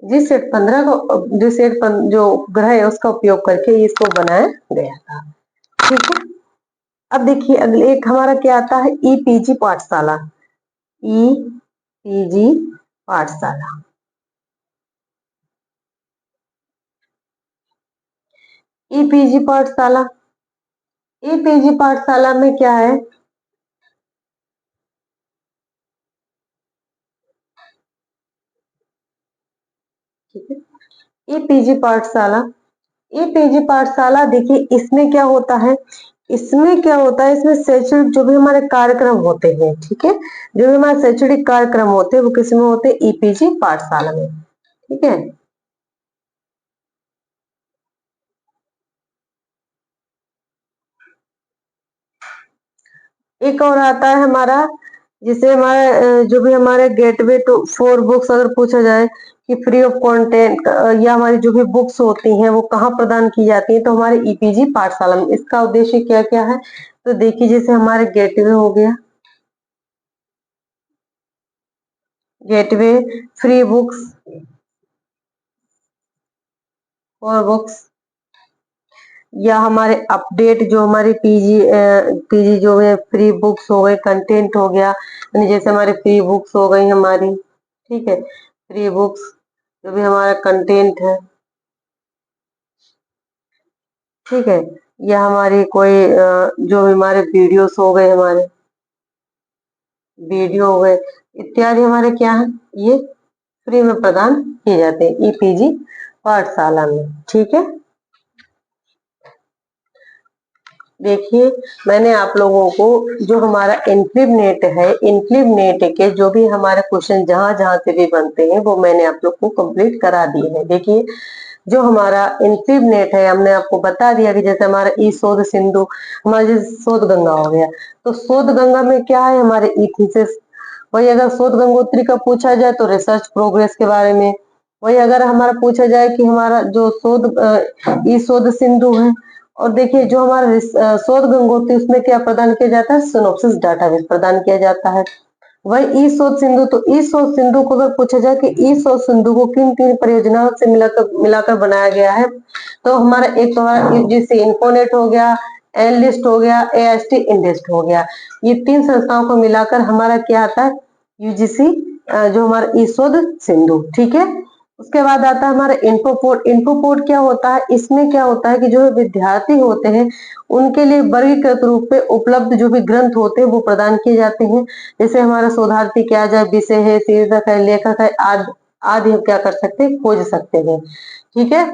जी सेट 15 को, जो उपग्रह है उसका उपयोग करके इसको बनाया गया था। ठीक है, अब देखिए अगले एक हमारा क्या आता है? ईपीजी पाठशाला। ईपीजी पाठशाला। ईपीजी पाठशाला, ईपीजी पाठशाला में क्या है? ईपीजी पाठशाला। ईपीजी पाठशाला देखिए इसमें क्या होता है, इसमें शैक्षणिक जो भी हमारे कार्यक्रम होते हैं, ठीक है, जो भी हमारे शैक्षणिक कार्यक्रम होते हैं वो किसमें होते हैं, ईपीजी पाठशाला में, ठीक है। एक और आता है हमारा, जिसे हमारे जो भी हमारे गेटवे टू फॉर बुक्स अगर पूछा जाए कि फ्री ऑफ कंटेंट या हमारी जो भी बुक्स होती हैं वो कहाँ प्रदान की जाती है, तो हमारे ईपीजी पाठशाला में। इसका उद्देश्य क्या क्या है, तो देखिए जैसे हमारे गेटवे हो गया, गेटवे फ्री बुक्स और बुक्स, या हमारे अपडेट जो हमारे पीजी जो है फ्री बुक्स हो गए, कंटेंट हो गया, यानी जैसे हमारे फ्री बुक्स हो गई हमारी, ठीक है, फ्री बुक्स जो भी हमारा कंटेंट है, ठीक है, या हमारी कोई जो भी हमारे वीडियोस हो गए, हमारे वीडियो हो गए इत्यादि हमारे क्या है, ये फ्री में प्रदान किए जाते हैं ईपीजी पाठशाला में, ठीक है। देखिए मैंने आप लोगों को जो हमारा इनक्लिब नेट है, इनक्लिब नेट के जो भी हमारे क्वेश्चन जहां जहां से भी बनते हैं वो मैंने आप लोग को कंप्लीट करा दिए हैं। देखिए जो हमारा इनक्लिब नेट है, हमने आपको बता दिया कि जैसे हमारा ई शोध सिंधु, हमारा जैसे शोध गंगा हो गया, तो शोध गंगा में क्या है, हमारे ई थीसिस। वही अगर शोध गंगोत्री का पूछा जाए तो रिसर्च प्रोग्रेस के बारे में। वही अगर हमारा पूछा जाए कि हमारा जो शोध ई शोध सिंधु है, और देखिए जो हमारा शोध गंगोत्री उसमें क्या प्रदान किया जाता है, सिनोप्सिस डाटाबेस प्रदान किया जाता है। वही ई शोध सिंधु, तो ई शोध सिंधु को अगर पूछा जाए कि ई शोध सिंधु को किन तीन परियोजनाओं से मिलाकर मिलाकर बनाया गया है, तो हमारा एक तो हमारा यूजीसी इन्फोनेट हो गया, एनलिस्ट हो गया, एएसटी इंडेस्ट हो गया, ये तीन संस्थाओं को मिलाकर हमारा क्या आता है, यूजीसी जो हमारा ई शोध सिंधु, ठीक है। उसके बाद आता है हमारा इन्फोपोर्ट। इन्फोपोर्ट क्या होता है, इसमें क्या होता है कि जो विद्यार्थी होते हैं उनके लिए वर्गीकृत रूप में उपलब्ध जो भी ग्रंथ होते हैं वो प्रदान किए जाते हैं। जैसे हमारा शोधार्थी क्या जाए, विषय है, शीर्षक है, लेखक है, आदि आदि हम क्या कर सकते हैं, खोज सकते हैं, ठीक है।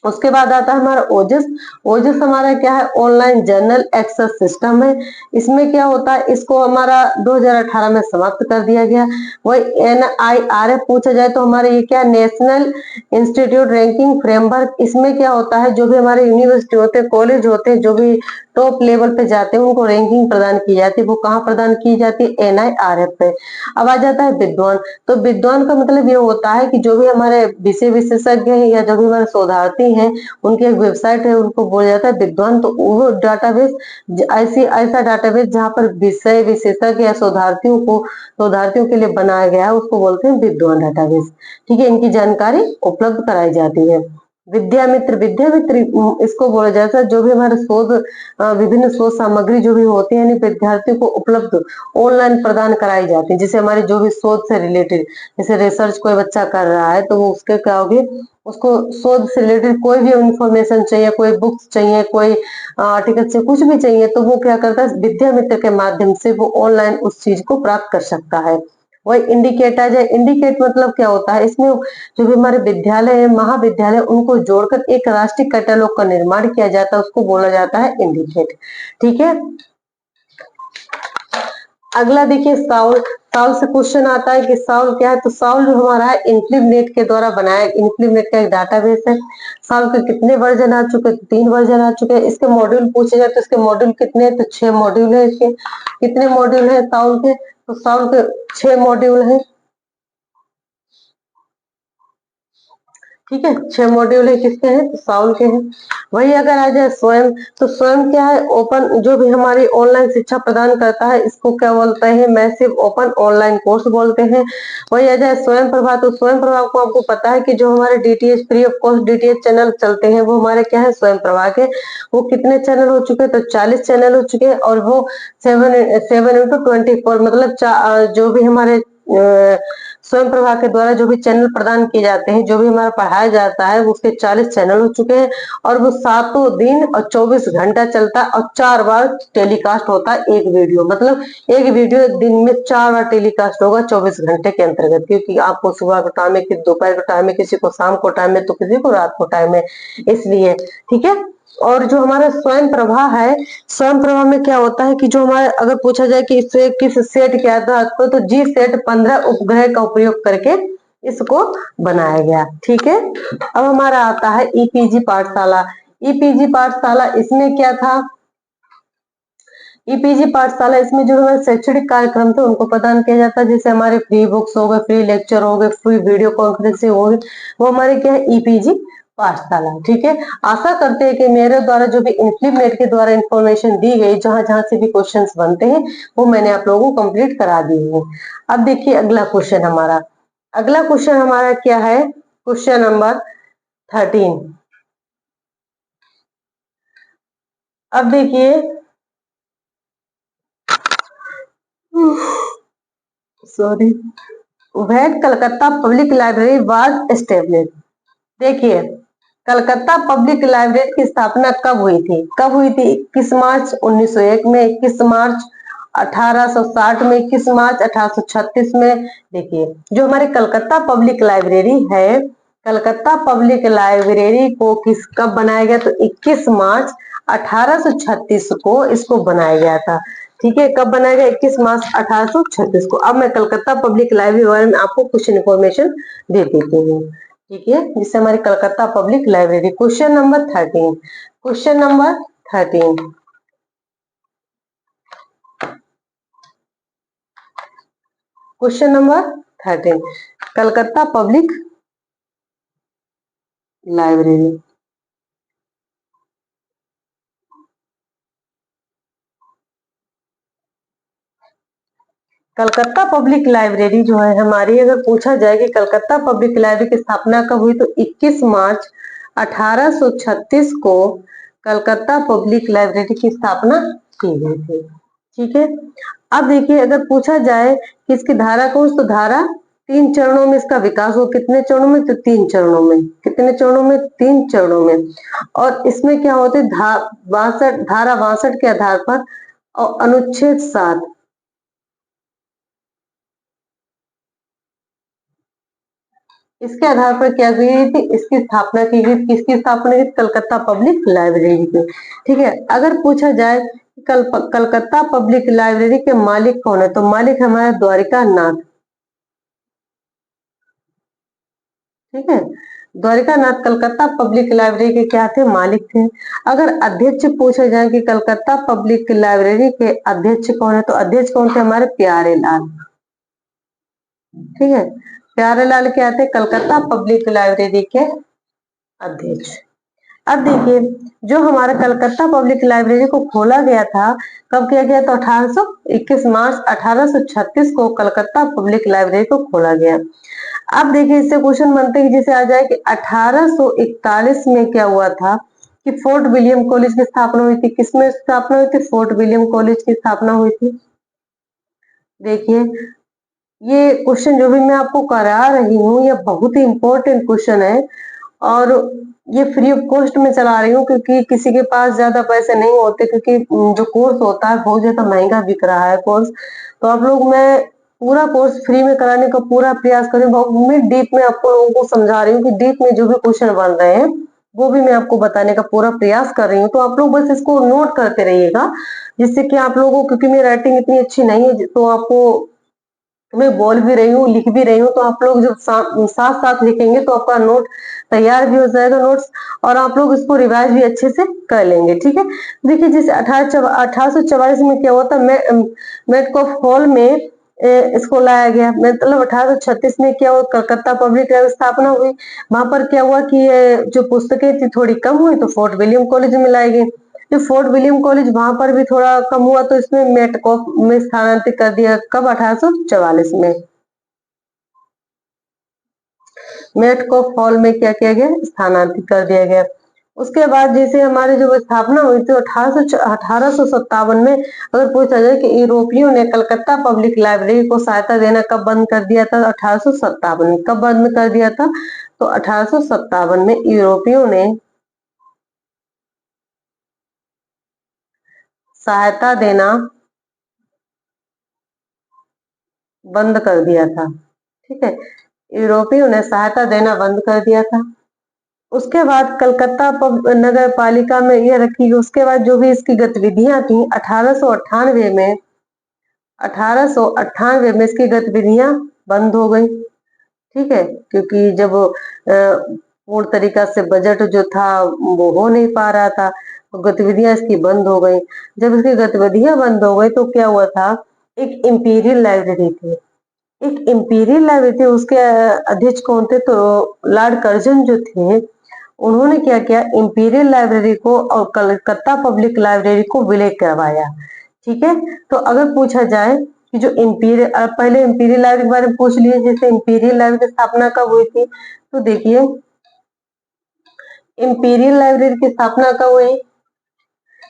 उसके बाद आता है हमारा ओजस। ओजस हमारा क्या है, ऑनलाइन जर्नल एक्सेस सिस्टम है। इसमें क्या होता है, इसको हमारा 2018 में समाप्त कर दिया गया। वही NIRF पूछा जाए तो हमारे ये क्या, नेशनल इंस्टीट्यूट रैंकिंग फ्रेमवर्क। इसमें क्या होता है, जो भी हमारे यूनिवर्सिटी होते हैं, कॉलेज होते हैं, जो भी टॉप लेवल पे जाते हैं उनको रैंकिंग प्रदान की जाती है, वो कहाँ प्रदान की जाती है, NIRF पे। अब आ जाता है विद्वान। तो विद्वान का मतलब ये होता है कि जो भी हमारे विषय विशेषज्ञ हैं या जो भी हमारे शोधार्थी हैं, उनकी एक वेबसाइट है, उनको बोला जाता है विद्वान। तो वो डाटाबेस ऐसा डाटाबेस जहाँ पर विषय विशेषज्ञ या शोधार्थियों के लिए बनाया गया है, उसको बोलते हैं विद्वान डाटाबेस, ठीक है। इनकी जानकारी उपलब्ध कराई जाती है। विद्यामित्र इसको बोला जाता है, जो भी हमारे शोध विभिन्न शोध सामग्री जो भी होती है, यानी विद्यार्थियों को उपलब्ध ऑनलाइन प्रदान कराई जाती है। जैसे हमारे जो भी शोध से रिलेटेड, जैसे रिसर्च कोई बच्चा कर रहा है तो वो उसके क्या होगी, उसको शोध से रिलेटेड कोई भी इंफॉर्मेशन चाहिए, कोई बुक्स चाहिए, कोई आर्टिकल से कुछ भी चाहिए, तो वो क्या करता है, विद्यामित्र के माध्यम से वो ऑनलाइन उस चीज को प्राप्त कर सकता है। वही इंडिकेट आ जाए, इंडिकेट मतलब क्या होता है, इसमें जो भी हमारे विद्यालय है, महाविद्यालय, उनको जोड़कर एक राष्ट्रीय कैटलॉग का निर्माण किया जाता है, उसको बोला जाता है इंडिकेट, ठीक है। अगला देखिए साउल। साउल से क्वेश्चन आता है कि साउल क्या है, तो साउल जो हमारा है इनक्लिबनेट के द्वारा बनाया, इनक्लिबनेट का एक डाटाबेस है। साउल के कितने वर्जन आ चुके हैं, 3 वर्जन आ चुके हैं। इसके मॉड्यूल पूछे जाए तो इसके मॉड्यूल कितने हैं, तो 6 मॉड्यूल है इसके। कितने मॉड्यूल है साउल के, तो साउल के 6 मॉड्यूल है, ठीक है। 6 मॉड्यूल है, किसके हैं, तो साउल के हैं। वही अगर आ जाए स्वयं, तो स्वयं क्या है, ओपन जो भी हमारी ऑनलाइन शिक्षा प्रदान करता है, इसको क्या बोलते हैं, मैसिव ओपन ऑनलाइन कोर्स बोलते हैं। वही आ जाए स्वयं प्रभा, तो स्वयं प्रभा को आपको पता है कि जो हमारे DTH free of cost DTH channel चलते हैं वो हमारे क्या है, स्वयं प्रभा के। वो कितने चैनल हो चुके हैं, तो 40 चैनल हो चुके हैं, और वो 7 into 24 मतलब जो भी हमारे स्वयं प्रभा के द्वारा जो भी चैनल प्रदान किए जाते हैं, जो भी हमारा पढ़ाया जाता है, उसके 40 चैनल हो चुके हैं और वो 7 दिन और 24 घंटा चलता है और 4 बार टेलीकास्ट होता है एक वीडियो। मतलब एक वीडियो दिन में 4 बार टेलीकास्ट होगा 24 घंटे के अंतर्गत, क्योंकि आपको सुबह को टाइम है, किसी दोपहर को टाइम है, किसी को शाम को टाइम है, तो किसी को रात को टाइम है, इसलिए। ठीक है। और जो हमारा स्वयं प्रभा है, स्वयं प्रभा में क्या होता है कि जो हमारे अगर पूछा जाए कि इससे किस सेट के आधार पर, तो जी सेट 15 उपग्रह का उपयोग करके इसको बनाया गया। ठीक है। अब हमारा आता है ईपीजी पाठशाला। ईपीजी पाठशाला इसमें क्या था, ईपीजी पाठशाला इसमें जो हमारे शैक्षणिक कार्यक्रम थे उनको प्रदान किया जाता है, जैसे हमारे फ्री बुक्स हो गए, फ्री लेक्चर हो गए, फ्री वीडियो कॉन्फ्रेंसिंग हो गई, वो हमारे क्या है ईपीजी पाठशाला। ठीक है। आशा करते हैं कि मेरे द्वारा जो भी इनक्लिबनेट के द्वारा इंफॉर्मेशन दी गई, जहां जहां से भी क्वेश्चंस बनते हैं, वो मैंने आप लोगों को कंप्लीट करा दी है। अब देखिए अगला क्वेश्चन हमारा, अगला क्वेश्चन हमारा क्या है, क्वेश्चन नंबर 13। अब देखिए, sorry, when Calcutta public library was established. देखिए, कलकत्ता पब्लिक लाइब्रेरी की स्थापना कब हुई थी, कब हुई थी? 21 मार्च 1901 में, 21 मार्च 1860 में, 21 मार्च 1836 में। देखिए, जो हमारे कलकत्ता पब्लिक लाइब्रेरी है, कलकत्ता पब्लिक लाइब्रेरी को किस कब बनाया गया, तो 21 मार्च 1836 को इसको बनाया गया था। ठीक है। कब बनाया गया? 21 मार्च 1836 को। अब मैं कलकत्ता पब्लिक लाइब्रेरी के बारे में आपको कुछ इन्फॉर्मेशन दे देती हूँ। ठीक है। जिससे हमारी Calcutta public library, question number 13, question number 13, question number 13, Calcutta public library. Calcutta public library जो है हमारी, अगर पूछा जाए कि कलकत्ता पब्लिक लाइब्रेरी की स्थापना कब हुई, तो 21 मार्च 1836 को कलकत्ता पब्लिक लाइब्रेरी की स्थापना की गई थी। ठीक है। अब देखिए, अगर पूछा जाए कि इसकी धारा कौन, तो धारा 3 चरणों में इसका विकास हो। कितने चरणों में? तो 3 चरणों में। कितने चरणों में? 3 चरणों में। और इसमें क्या होते, धारा 62 के आधार पर और अनुच्छेद 7, इसके आधार पर क्या की गई थी, इसकी स्थापना की गई। किसकी स्थापना की? कलकत्ता पब्लिक लाइब्रेरी की। ठीक है। अगर पूछा जाए कलकत्ता पब्लिक लाइब्रेरी के मालिक कौन है, तो मालिक हमारा द्वारिका नाथ। ठीक है। द्वारिका नाथ कलकत्ता पब्लिक लाइब्रेरी के क्या थे? मालिक थे। अगर अध्यक्ष पूछा जाए कि कलकत्ता पब्लिक लाइब्रेरी के अध्यक्ष कौन है, तो अध्यक्ष कौन थे? हमारे प्यारे लाल। ठीक है। प्यारे लाल क्या थे? कलकत्ता पब्लिक लाइब्रेरी के अध्यक्ष। अब देखिए, जो हमारा कलकत्ता पब्लिक लाइब्रेरी को खोला गया था, कब किया गया? तो 21 मार्च 1836 को कलकत्ता पब्लिक लाइब्रेरी को खोला गया। अब देखिए, इससे क्वेश्चन बनते हैं, जैसे आ जाए कि 1841 में क्या हुआ था कि फोर्ट विलियम कॉलेज की स्थापना हुई थी। किसमें स्थापना हुई थी? फोर्ट विलियम कॉलेज की स्थापना हुई थी। देखिए, ये क्वेश्चन जो भी मैं आपको करा रही हूँ, ये बहुत ही इंपॉर्टेंट क्वेश्चन है और ये फ्री ऑफ कॉस्ट में चला रही हूँ, क्योंकि किसी के पास ज्यादा पैसे नहीं होते, क्योंकि जो कोर्स होता है बहुत ज्यादा महंगा बिक रहा है कोर्स। तो आप लोग, मैं पूरा कोर्स फ्री में कराने का पूरा प्रयास करें। बहुत मैं डीप में आपको लोगों को समझा रही हूँ कि डीप में जो भी क्वेश्चन बन रहे हैं वो भी मैं आपको बताने का पूरा प्रयास कर रही हूँ। तो आप लोग बस इसको नोट करते रहिएगा, जिससे कि आप लोगों को, क्योंकि मेरी राइटिंग इतनी अच्छी नहीं है, तो आपको, मैं बोल भी रही हूँ, लिख भी रही हूँ, तो आप लोग जब साथ साथ लिखेंगे तो आपका नोट तैयार भी हो जाएगा, नोट्स, और आप लोग इसको रिवाइज भी अच्छे से कर लेंगे। ठीक है। देखिए, जैसे 1844 में क्या हुआ था, मेटकॉफ हॉल में इसको लाया गया। मतलब 1836 में क्या हुआ, कलकत्ता पब्लिक लाइब्रेरी स्थापना हुई। वहां पर क्या हुआ कि जो पुस्तकें थी थोड़ी कम हुई, तो फोर्ट विलियम कॉलेज में लाई गई। जो फोर्ट विलियम कॉलेज वहां पर भी थोड़ा कम हुआ, तो इसमें मेटकॉफ में स्थानांतरित कर दिया। कब? 1844 में मेटकॉफ हॉल में क्या किया गया? स्थानांतरित कर दिया गया। उसके बाद जैसे हमारी जो स्थापना हुई थी 1857 में, अगर पूछा जाए कि यूरोपियों ने कलकत्ता पब्लिक लाइब्रेरी को सहायता देना कब बंद कर दिया था, 1857 में। कब बंद कर दिया था? तो 1857 में यूरोपियों ने सहायता देना बंद कर दिया था। ठीक है, यूरोपियों ने सहायता देना बंद कर दिया था। उसके बाद कलकत्ता नगर पालिका में यह रखी गई। उसके बाद जो भी इसकी गतिविधियां थी 1898 में, 1898 में इसकी गतिविधियां बंद हो गई। ठीक है, क्योंकि जब पूर्ण तरीका से बजट जो था वो हो नहीं पा रहा था, तो गतिविधियां इसकी बंद हो गई। जब इसकी गतिविधियां बंद हो गई तो क्या हुआ था, एक इंपीरियल लाइब्रेरी थी, एक इंपीरियल लाइब्रेरी थी, उसके अध्यक्ष कौन थे? तो लॉर्ड कर्जन जो थे, उन्होंने क्या किया, इंपीरियल लाइब्रेरी को और कलकत्ता पब्लिक लाइब्रेरी को विलय करवाया। ठीक है, तो अगर पूछा जाए कि जो इंपीरियल, पहले इंपीरियल लाइब्रेरी के बारे में पूछ लिए, जैसे इंपीरियल लाइब्रेरी की स्थापना कब हुई थी, तो देखिए इंपीरियल लाइब्रेरी की स्थापना कब हुई,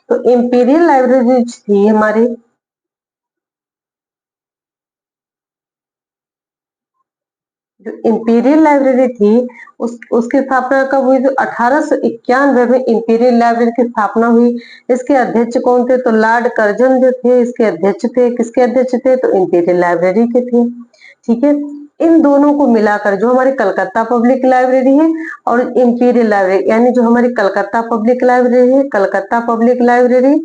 तो इंपीरियल लाइब्रेरी थी हमारी, जो इंपीरियल लाइब्रेरी थी उसकी स्थापना कब हुई? तो 1891 में इंपीरियल लाइब्रेरी की स्थापना हुई। इसके अध्यक्ष कौन थे? तो लॉर्ड कर्जन जो थे इसके अध्यक्ष थे। किसके अध्यक्ष थे? तो इंपीरियल लाइब्रेरी के थे। ठीक है, इन दोनों को मिलाकर जो हमारी कलकत्ता पब्लिक लाइब्रेरी है और इंपीरियल लाइब्रेरी, यानी जो हमारी कलकत्ता पब्लिक लाइब्रेरी है, कलकत्ता पब्लिक लाइब्रेरी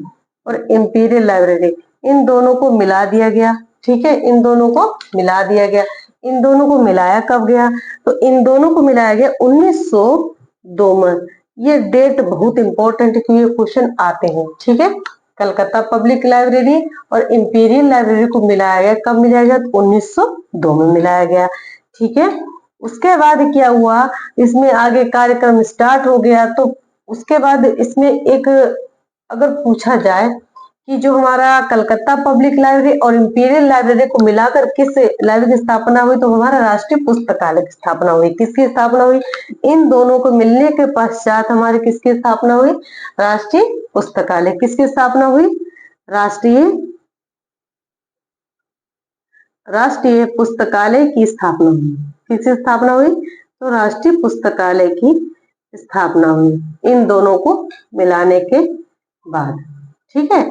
और इंपीरियल लाइब्रेरी, इन दोनों को मिला दिया गया। ठीक है, इन दोनों को मिला दिया गया। इन दोनों को मिलाया कब गया? तो इन दोनों को मिलाया गया 1902 में। ये डेट बहुत इंपॉर्टेंट है, ये क्वेश्चन आते हैं। ठीक है, कलकत्ता पब्लिक लाइब्रेरी और इंपीरियल लाइब्रेरी को मिलाया गया। कब मिलाया गया? 1902 में मिलाया गया। ठीक है, उसके बाद क्या हुआ, इसमें आगे कार्यक्रम स्टार्ट हो गया। तो उसके बाद इसमें एक, अगर पूछा जाए कि जो हमारा कलकत्ता पब्लिक लाइब्रेरी और इंपीरियल लाइब्रेरी को मिलाकर किस लाइब्रेरी की स्थापना हुई, तो हमारा राष्ट्रीय पुस्तकालय की स्थापना हुई। किसकी स्थापना हुई? इन दोनों को मिलने के पश्चात हमारे किसकी स्थापना हुई? राष्ट्रीय पुस्तकालय। किसकी स्थापना हुई? राष्ट्रीय राष्ट्रीय पुस्तकालय की स्थापना हुई। किसकी स्थापना हुई? तो राष्ट्रीय पुस्तकालय की स्थापना हुई इन दोनों को मिलाने के बाद। ठीक है,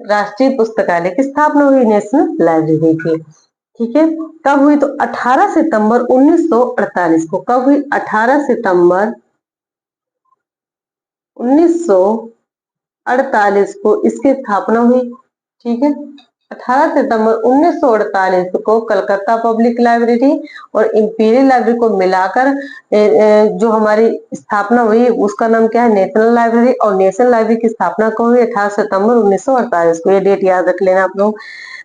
राष्ट्रीय पुस्तकालय की स्थापना हुई नेशनल लाइब्रेरी की। ठीक है, कब हुई? तो 18 सितंबर 1948 को। कब हुई? 18 सितंबर 1948 को इसकी स्थापना हुई। ठीक है, 18 सितंबर 1948 को कलकत्ता पब्लिक लाइब्रेरी और इंपीरियल लाइब्रेरी को मिलाकर जो हमारी स्थापना हुई उसका नाम क्या है? National library. और नेशनल लाइब्रेरी की स्थापना कब हुई? 18 सितंबर 1948 को। ये डेट याद रख लेना आप लोग।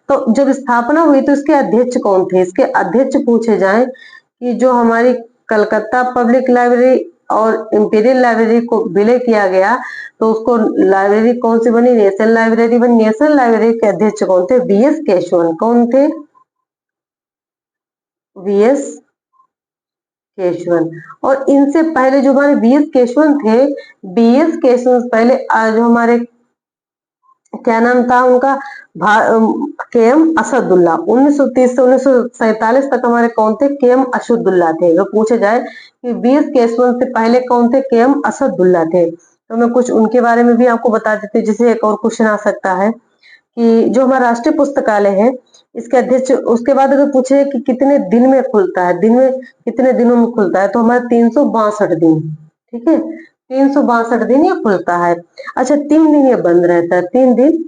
तो जब स्थापना हुई तो इसके अध्यक्ष कौन थे? इसके अध्यक्ष पूछे जाए कि जो हमारी कलकत्ता पब्लिक लाइब्रेरी और इंपीरियल लाइब्रेरी को विलय किया गया, तो उसको लाइब्रेरी कौन सी बनी? नेशनल लाइब्रेरी बनी। नेशनल लाइब्रेरी के अध्यक्ष कौन थे? बीएस केशवन। कौन थे? बीएस केशवन। और इनसे पहले जो हमारे बीएस केशवन थे, बीएस केशवन पहले जो हमारे, क्या नाम था उनका? के एम असदुल्ला। 1930 से 1947 तक हमारे कौन थे? के एम असदुल्ला थे। तो पूछे जाए कि बीएस केशवन से पहले कौन थे? के एम असदुल्ला थे। तो मैं कुछ उनके बारे में भी आपको बता देती हूँ, जिससे एक और क्वेश्चन आ सकता है कि जो हमारा राष्ट्रीय पुस्तकालय है इसके अध्यक्ष, उसके बाद अगर पूछे कि कितने दिन में खुलता है, दिन में कितने दिनों में खुलता है, तो हमारा 362 दिन। ठीक है, 362 दिन ये खुलता है। अच्छा, 3 दिन ये बंद रहता है। 3 दिन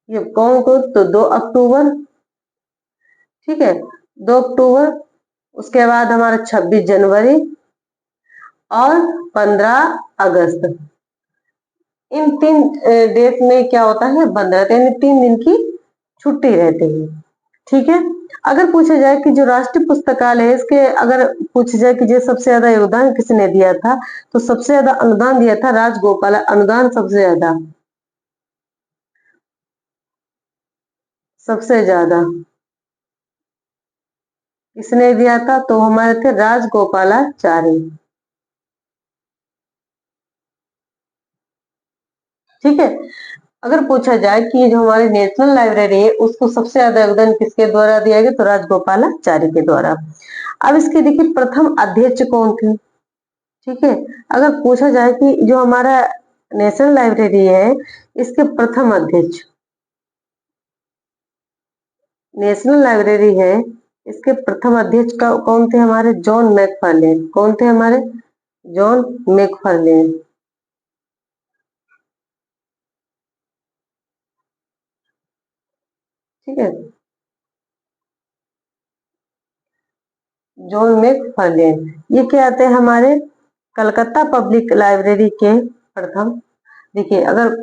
ये कौन को? तो 2 अक्टूबर। ठीक है, 2 अक्टूबर, उसके बाद हमारा 26 जनवरी और 15 अगस्त। इन 3 डेट में क्या होता है? बंद रहते हैं, 3 दिन की छुट्टी रहती है। ठीक है, अगर पूछा जाए कि जो राष्ट्रीय पुस्तकालय है इसके, अगर पूछा जाए कि जो सबसे ज्यादा योगदान किसने दिया था, तो सबसे ज्यादा अनुदान दिया था राजगोपाल। अनुदान सबसे ज्यादा किसने दिया था? तो हमारे थे राजगोपालाचारी। ठीक है। अगर पूछा जाए कि जो हमारी नेशनल लाइब्रेरी है उसको सबसे ज्यादा योगदान किसके द्वारा दिया गया, तो राजगोपालाचारी के द्वारा। अब इसके देखिए प्रथम अध्यक्ष कौन थे, ठीक है। अगर पूछा जाए कि जो हमारा नेशनल लाइब्रेरी है इसके प्रथम अध्यक्ष, नेशनल लाइब्रेरी है इसके प्रथम अध्यक्ष का कौन थे, हमारे जॉन मैकफार्लेन। कौन थे हमारे, जॉन मैकफार्लेन। ठीक है, जॉन मैकफार्लेन। ये क्या आते हैं हमारे कलकत्ता पब्लिक लाइब्रेरी के प्रथम। देखिए अगर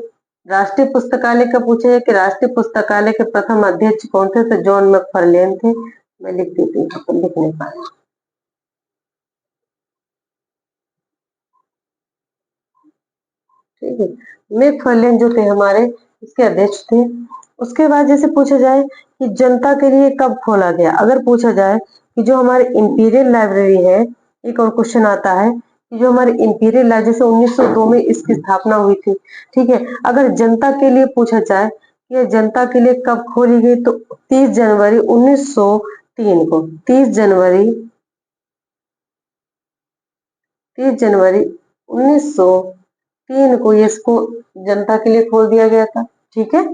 राष्ट्रीय पुस्तकालय का पूछा है कि राष्ट्रीय पुस्तकालय के प्रथम अध्यक्ष कौन थे, तो जॉन मैकफार्लेन थे। मैं लिख देती हूँ, तो लिख नहीं पाया। ठीक है, मैकफार्लेन जो थे हमारे इसके अध्यक्ष थे। उसके बाद जैसे पूछा जाए कि जनता के लिए कब खोला गया, अगर पूछा जाए कि जो हमारे इंपीरियल लाइब्रेरी है, एक और क्वेश्चन आता है कि जो हमारे इंपीरियल लाइब्रेरी जैसे 1902 में इसकी स्थापना हुई थी। ठीक है, अगर जनता के लिए पूछा जाए कि यह जनता के लिए कब खोली गई, तो 30 जनवरी 1903 को, 30 जनवरी 1903 को ये इसको जनता के लिए खोल दिया गया था। ठीक है,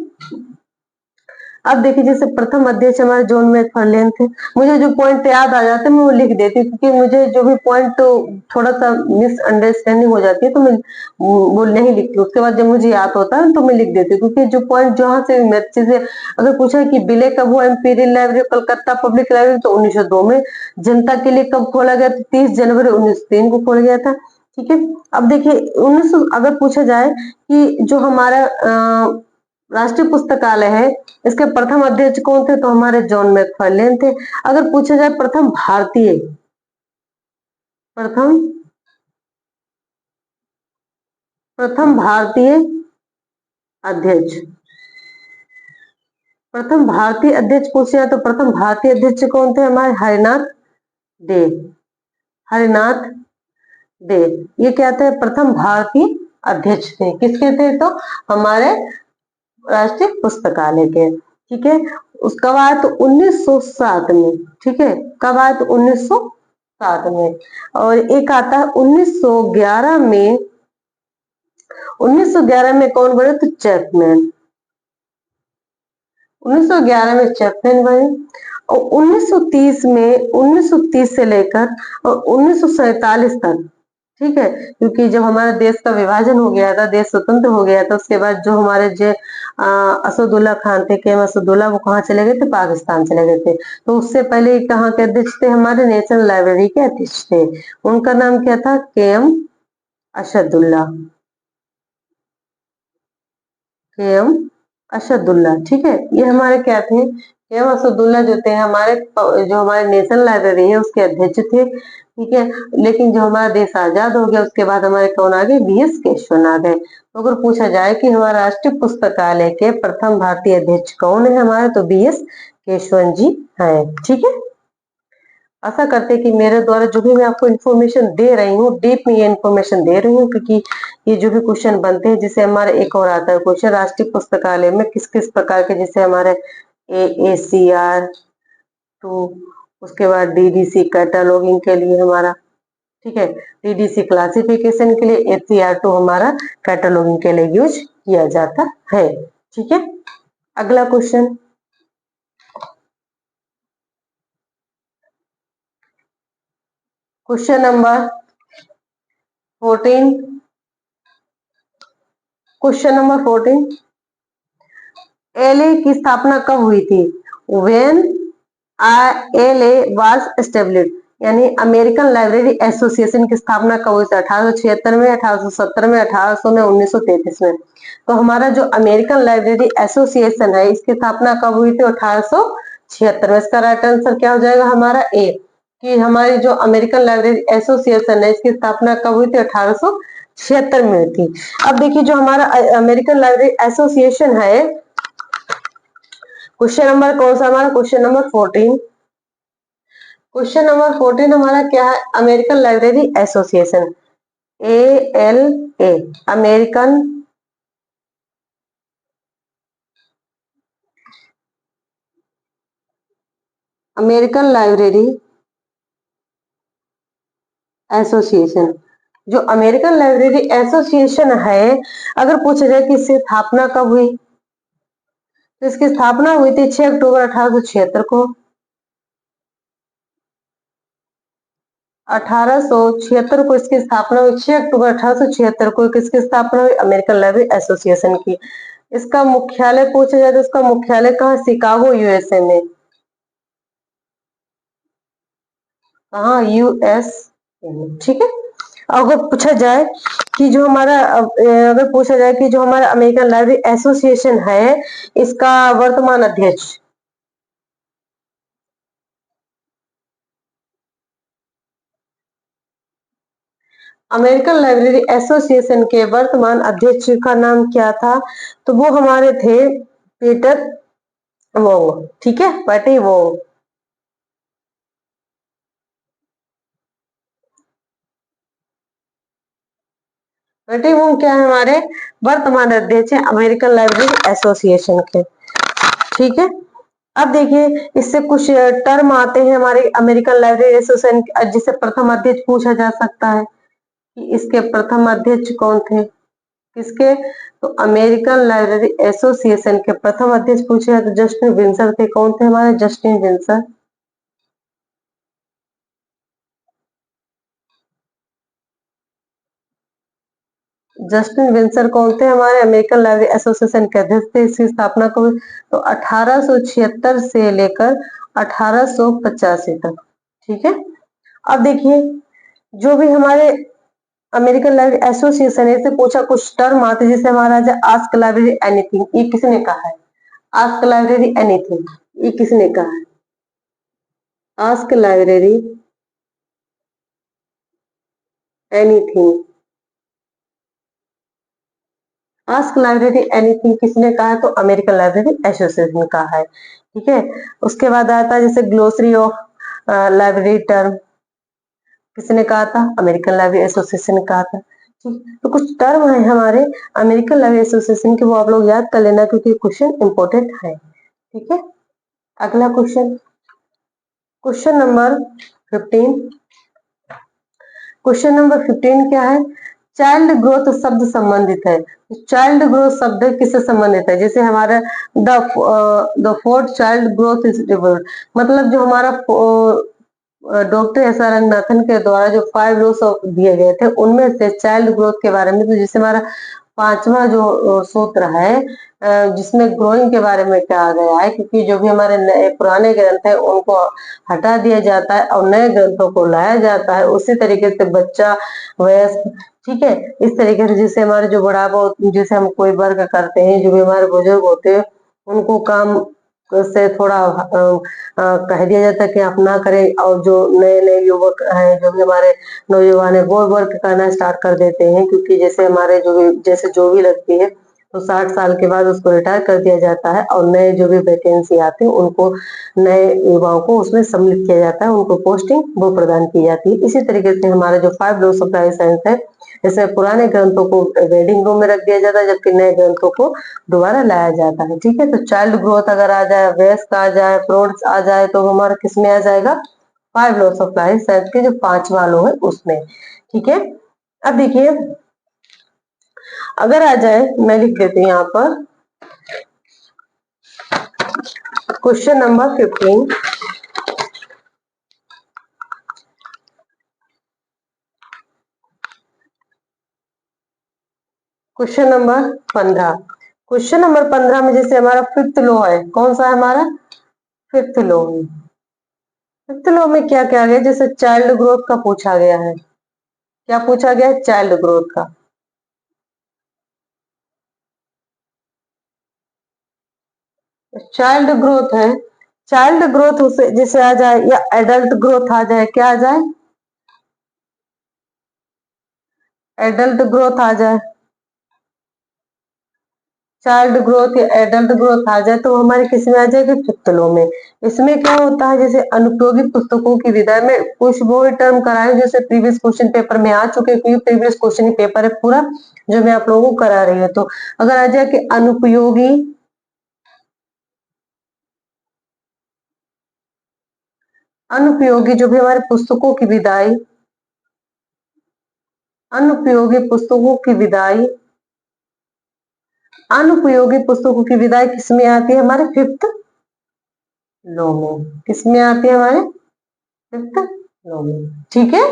अब देखिए जैसे प्रथम अध्यक्ष हमारे जॉन मैकफार्लेन थे। मुझे जो पॉइंट याद आ जाते हैं मैं वो लिख देती हूँ, क्योंकि मुझे जो भी पॉइंट तो थोड़ा सा मिसअंडरस्टैंडिंग हो जाती है तो मैं वो नहीं लिखती। उसके बाद जब मुझे याद होता है तो मैं लिख देती हूँ, क्योंकि जो पॉइंट जहाँ से चीजें, अगर पूछा कि विलय कब हुआ imperial library Calcutta public library, तो 1902 में। जनता के लिए कब खोला गया, तो 30 जनवरी 1903 को खोला गया था। ठीक है, अब देखिए 1900 अगर पूछा जाए कि जो हमारा राष्ट्रीय पुस्तकालय है इसके प्रथम अध्यक्ष कौन थे, तो हमारे जॉन मैकफार्लेन थे। अगर पूछा जाए प्रथम प्रथम भारतीय अध्यक्ष, प्रथम भारतीय अध्यक्ष पूछे तो प्रथम भारतीय अध्यक्ष कौन थे, हमारे हरिनाथ डे। हरिनाथ डे ये क्या थे, प्रथम भारतीय अध्यक्ष थे। किसके थे, तो हमारे राष्ट्रीय पुस्तकालय के। ठीक है, उसका आया तो 1907 में। ठीक है, कब आया, तो 1907 में। और एक आता है 1911 में। 1911 में कौन बने, तो चैपमैन। 1911 में चैपमैन बने। और 1930 में, 1930 से लेकर और 1947 तक, ठीक है, क्योंकि जब हमारे देश का विभाजन हो गया था, देश स्वतंत्र हो गया था, उसके बाद जो हमारे जो असदुल्ला खान थे, के एम असदुल्ला, वो कहाँ चले गए थे, पाकिस्तान चले गए थे। तो उससे पहले कहाँ के अध्यक्ष थे, हमारे नेशनल लाइब्रेरी के अध्यक्ष थे। उनका नाम क्या था, के एम असदुल्ला। के एम असदुल्ला। ठीक है, ये हमारे क्या थे, के एम असदुल्ला जो थे हमारे, जो हमारे नेशनल लाइब्रेरी है उसके अध्यक्ष थे। ठीक है, लेकिन जो हमारा देश आजाद हो गया उसके बाद हमारे कौन आ गए, बी एस केशवन आ गए। तो अगर पूछा जाए कि हमारा राष्ट्रीय पुस्तकालय के प्रथम भारतीय अध्यक्ष कौन है हमारे, तो बी एस केशवन जी है। ठीक है, आशा करते हैं कि मेरे द्वारा जो भी मैं आपको इन्फॉर्मेशन दे रही हूँ, डीप में ये इन्फॉर्मेशन दे रही हूँ, क्योंकि ये जो भी क्वेश्चन बनते हैं, जैसे हमारे एक और आता है क्वेश्चन, राष्ट्रीय पुस्तकालय में किस किस प्रकार के, जैसे हमारे AACR 2, उसके बाद DDC कैटलॉगिंग के लिए हमारा, ठीक है, DDC क्लासिफिकेशन के लिए, ACR 2 हमारा कैटलॉगिंग के लिए यूज किया जाता है। ठीक है, अगला question, question number 14। Question number 14, LA की स्थापना कब हुई थी, व्हेन LA वाज एस्टेब्लिश्ड, यानी अमेरिकन लाइब्रेरी एसोसिएशन की स्थापना कब हुई थी, 1876 में, 1870 में, 1800 में, 1933 में। तो हमारा जो अमेरिकन लाइब्रेरी एसोसिएशन है इसकी स्थापना कब हुई थी, 1876 में। इसका राइट आंसर क्या हो जाएगा, हमारा ए, कि हमारी जो अमेरिकन लाइब्रेरी एसोसिएशन है इसकी स्थापना कब हुई थी, 1876 में हुई थी। अब देखिए जो हमारा अमेरिकन लाइब्रेरी एसोसिएशन है, क्वेश्चन नंबर कौन सा हमारा, क्वेश्चन नंबर 14। क्वेश्चन नंबर 14 हमारा क्या है, American library association, ALA, American American library association. जो अमेरिकन लाइब्रेरी एसोसिएशन है, अगर पूछा जाए कि इसकी स्थापना कब हुई, तो इसकी स्थापना हुई थी 6 अक्टूबर 1876 को। 1876 को इसकी स्थापना हुई। 6 अक्टूबर 1876 को किसकी स्थापना हुई? अमेरिकन लाइब्रेरी एसोसिएशन की। इसका मुख्यालय पूछा जाए तो इसका मुख्यालय कहाँ? शिकागो, यूएसए में। कहाँ? यूएस। ठीक है। अगर पूछा जाए कि जो हमारा अगर पूछा जाए कि जो हमारा अमेरिकन लाइब्रेरी एसोसिएशन है, इसका वर्तमान अध्यक्ष, अमेरिकन लाइब्रेरी एसोसिएशन के वर्तमान अध्यक्ष का नाम क्या था? तो वो हमारे थे पीटर वोंग। ठीक है, पैटी वोंग। पैटी वोंग क्या है? हमारे वर्तमान अध्यक्ष है अमेरिकन लाइब्रेरी एसोसिएशन के। ठीक है। अब देखिए, इससे कुछ टर्म आते हैं हमारे अमेरिकन लाइब्रेरी एसोसिएशन, जिसे प्रथम अध्यक्ष पूछा जा सकता है कि इसके प्रथम अध्यक्ष कौन थे? किसके? तो अमेरिकन लाइब्रेरी एसोसिएशन के प्रथम अध्यक्ष पूछे जाए तो जस्टिन विंसर थे। कौन थे हमारे? Justin Windsor. जस्टिन विंसर कौन थे? हमारे अमेरिकन लाइब्रेरी एसोसिएशन के अध्यक्ष थे। इसकी स्थापना को तो 1876 से लेकर 1885 तक। ठीक है। अब देखिए, जो भी हमारे अमेरिकन लाइब्रेरी एसोसिएशन है, से पूछा कुछ टर्म आते हैं, जैसे हमारा आस्क लाइब्रेरी एनीथिंग, ये किसने कहा है? आस्क लाइब्रेरी एनीथिंग, ये किसने कहा है? Ask library anything. Ask library anything किसने कहा है? तो अमेरिकन लाइब्रेरी एसोसिएशन का है। ठीक है। उसके बाद आता है जैसे ग्लोसरी ऑफ लाइब्रेरी टर्म, किसने कहा था? अमेरिकन लाइब्रेरी एसोसिएशन ने कहा था। ठीक, तो कुछ टर्म है हमारे अमेरिकन लाइब्रेरी एसोसिएशन के, वो आप लोग याद कर लेना क्योंकि क्वेश्चन इंपॉर्टेंट है। ठीक है। अगला question, question number 15। Question number 15 क्या है? चाइल्ड ग्रोथ शब्द संबंधित है। चाइल्ड ग्रोथ शब्द किससे संबंधित है? जैसे हमारा the fourth child growth is developed, मतलब जो हमारा डॉक्टर एस आर रंगनाथन के द्वारा जो 5 लॉस ऑफ दिए गए थे, उनमें से चाइल्ड ग्रोथ के बारे में, तो जिससे हमारा 5वां जो सूत्र है, जिसमें ग्रोइंग के बारे में कहा गया है, क्योंकि जो भी हमारे नए पुराने ग्रंथ है उनको हटा दिया जाता है और नए ग्रंथों को लाया जाता है। उसी तरीके से बच्चा, वयस्क, ठीक है, इस तरीके से जिससे हमारे जो बुढ़ापा, जैसे हम कोई वर्क करते हैं, जो भी हमारे बुजुर्ग होते हैं, उनको काम से थोड़ा कह दिया जाता है कि आप ना करें, और जो नए नए युवक हैं, जो भी हमारे नौजवान है, वो वर्क करना स्टार्ट कर देते हैं, क्योंकि जैसे हमारे जो भी लगती है तो 60 साल के बाद उसको रिटायर कर दिया जाता है और नए जो भी वैकेंसी आते हैं उनको, नए युवाओं को उसमें सम्मिलित किया जाता है, उनको पोस्टिंग वो प्रदान की जाती है। इसी तरीके से हमारा जो 5 लॉस ऑफ साइंस है, जैसे पुराने ग्रंथों को वेडिंग रूम में रख दिया जाता है, जबकि नए ग्रंथों को दोबारा लाया जाता है। ठीक है। तो चाइल्ड ग्रोथ अगर आ जाए, वयस्क आ जाए, प्रौढ़ आ जाए, तो हमारा किसमें आ जाएगा? 5 लॉस ऑफ साइंस के जो 5वां लॉ है उसमें। ठीक है। अब देखिए, अगर आ जाए, मैं लिख देती हूँ यहाँ पर question number 15। Question number 15। Question number 15 में जैसे हमारा 5th लॉ है, कौन सा है हमारा? 5th law. 5th लॉ में क्या क्या गया? जैसे चाइल्ड ग्रोथ का पूछा गया है। क्या पूछा गया है? चाइल्ड ग्रोथ का। चाइल्ड ग्रोथ है, चाइल्ड ग्रोथ उसे जैसे आ जाए, या एडल्ट ग्रोथ आ जाए, क्या आ जाए? एडल्ट ग्रोथ आ जाए, चाइल्ड ग्रोथ या एडल्ट ग्रोथ आ जाए, तो हमारे किस में आ जाएगी? 5th लॉ में। इसमें क्या होता है, जैसे अनुपयोगी पुस्तकों की विधाई में कुछ वो टर्म कराए जैसे प्रीवियस क्वेश्चन पेपर में आ चुके, क्योंकि प्रीवियस क्वेश्चन पेपर है पूरा जो मैं आप लोगों को करा रही हूँ। तो अगर आ जाए कि अनुपयोगी अनुपयोगी जो भी हमारे पुस्तकों की विदाई, अनुपयोगी पुस्तकों की विदाई, अनुपयोगी पुस्तकों की विदाई किसमें आती है? हमारे फिफ्थ लॉ में। किसमें आती है? हमारे फिफ्थ लॉ में। ठीक है।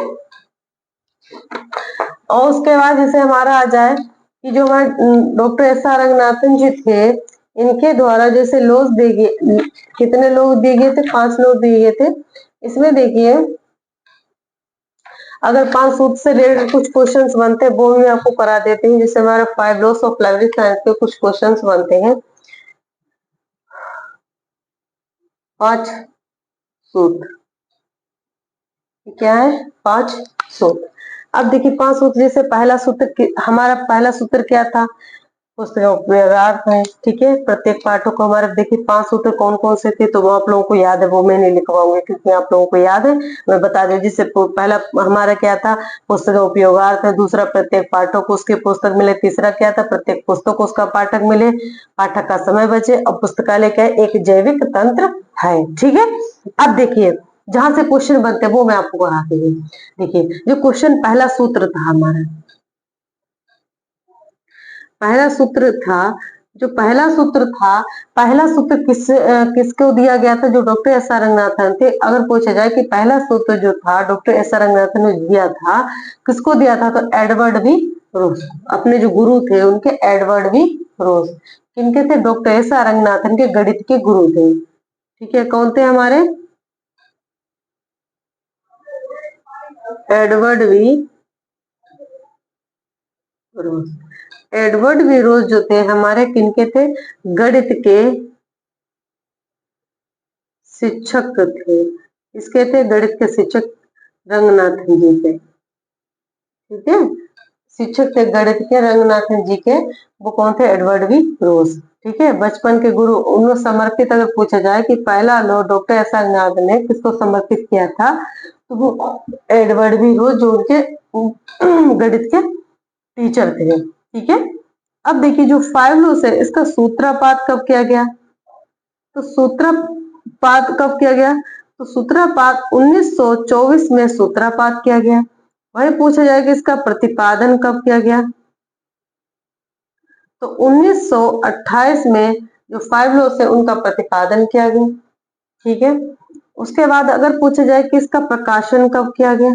और उसके बाद जैसे हमारा आ जाए कि जो हमारे डॉक्टर एस आर रंगनाथन जी थे, इनके द्वारा जैसे लॉज दिए गए, कितने लोग दिए गए थे? 5 लोग दिए गए थे। इसमें देखिए अगर 5 सूत्र से रिलेटेड कुछ क्वेश्चंस बनते हैं वो भी आपको करा देते हैं। जैसे हमारा 5 लॉस ऑफ लाइब्रेरी साइंस के कुछ क्वेश्चंस बनते हैं। 5 सूत्र क्या है? 5 सूत्र। अब देखिए 5 सूत्र, जैसे पहला सूत्र, हमारा पहला सूत्र क्या था? पुस्तक उपयोगार्थ है। ठीक है। प्रत्येक पाठों को हमारे देखिए 5 सूत्र कौन कौन से थे, तो वो आप लोगों को याद है, वो मैं नहीं लिखवाऊंगी क्योंकि आप लोगों को याद है। मैं बता दूं, जिससे पहला हमारा क्या था? पुस्तक उपयोगार्थ है। दूसरा प्रत्येक पाठक को उसकी पुस्तक मिले। तीसरा क्या था? प्रत्येक पुस्तक को उसका पाठक मिले, पाठक का समय बचे। और पुस्तकालय क्या है? एक जैविक तंत्र है। ठीक है। अब देखिए जहां से क्वेश्चन बनते हैं वो मैं आपको कराती हूँ। देखिए जो क्वेश्चन पहला सूत्र था हमारा, पहला सूत्र था, जो पहला सूत्र था, पहला सूत्र किसको दिया गया था? जो डॉक्टर एस आर रंगनाथन थे। अगर पूछा जाए कि पहला सूत्र जो था डॉक्टर एस आर रंगनाथन ने दिया था, किसको दिया था? तो एडवर्ड वी रोज, अपने जो गुरु थे उनके, एडवर्ड वी रोज। किनके थे? डॉक्टर एस आर रंगनाथन के गणित के गुरु थे। ठीक है। कौन थे हमारे? Edward V Rose. Edward V Rose जो थे हमारे, किनके थे? गणित के शिक्षक थे। किसके थे? गणित के शिक्षक रंगनाथन जी के। ठीक है। शिक्षक थे गणित के रंगनाथन जी के। वो कौन थे? एडवर्ड वी रोज। ठीक है। बचपन के गुरु उन्हें समर्पित अगर पूछा जाए कि पहला law doctor S R Ranganathan ने किसको समर्पित किया था, तो वो एडवर्ड वी रोज जो उनके गणित के टीचर थे। ठीक है। अब देखिए जो 5 लॉस है इसका सूत्रपात कब किया गया? तो सूत्रपात कब किया गया? तो सूत्रपात 1924 में सूत्रपात किया गया। वही पूछा जाए कि इसका प्रतिपादन कब किया गया, तो 1928 में जो 5 लॉस है उनका प्रतिपादन किया गया। ठीक है। उसके बाद अगर पूछा जाए कि इसका प्रकाशन कब किया गया,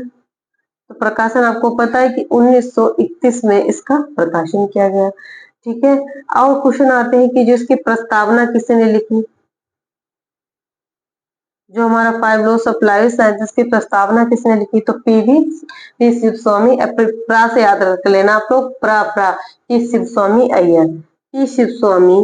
तो प्रकाशन आपको पता है कि 1931 में इसका प्रकाशन किया गया। ठीक है। और क्वेश्चन आते हैं कि जो इसकी प्रस्तावना किसने लिखी? जो हमारा 5 लॉस ऑफ लाइफ साइंसेस की प्रस्तावना किसने लिखी? तो पी शिव स्वामी। प्रा से याद रख लेना आप लोग, प्रा प्रा, पी शिव स्वामी अय्यर। पी शिव स्वामी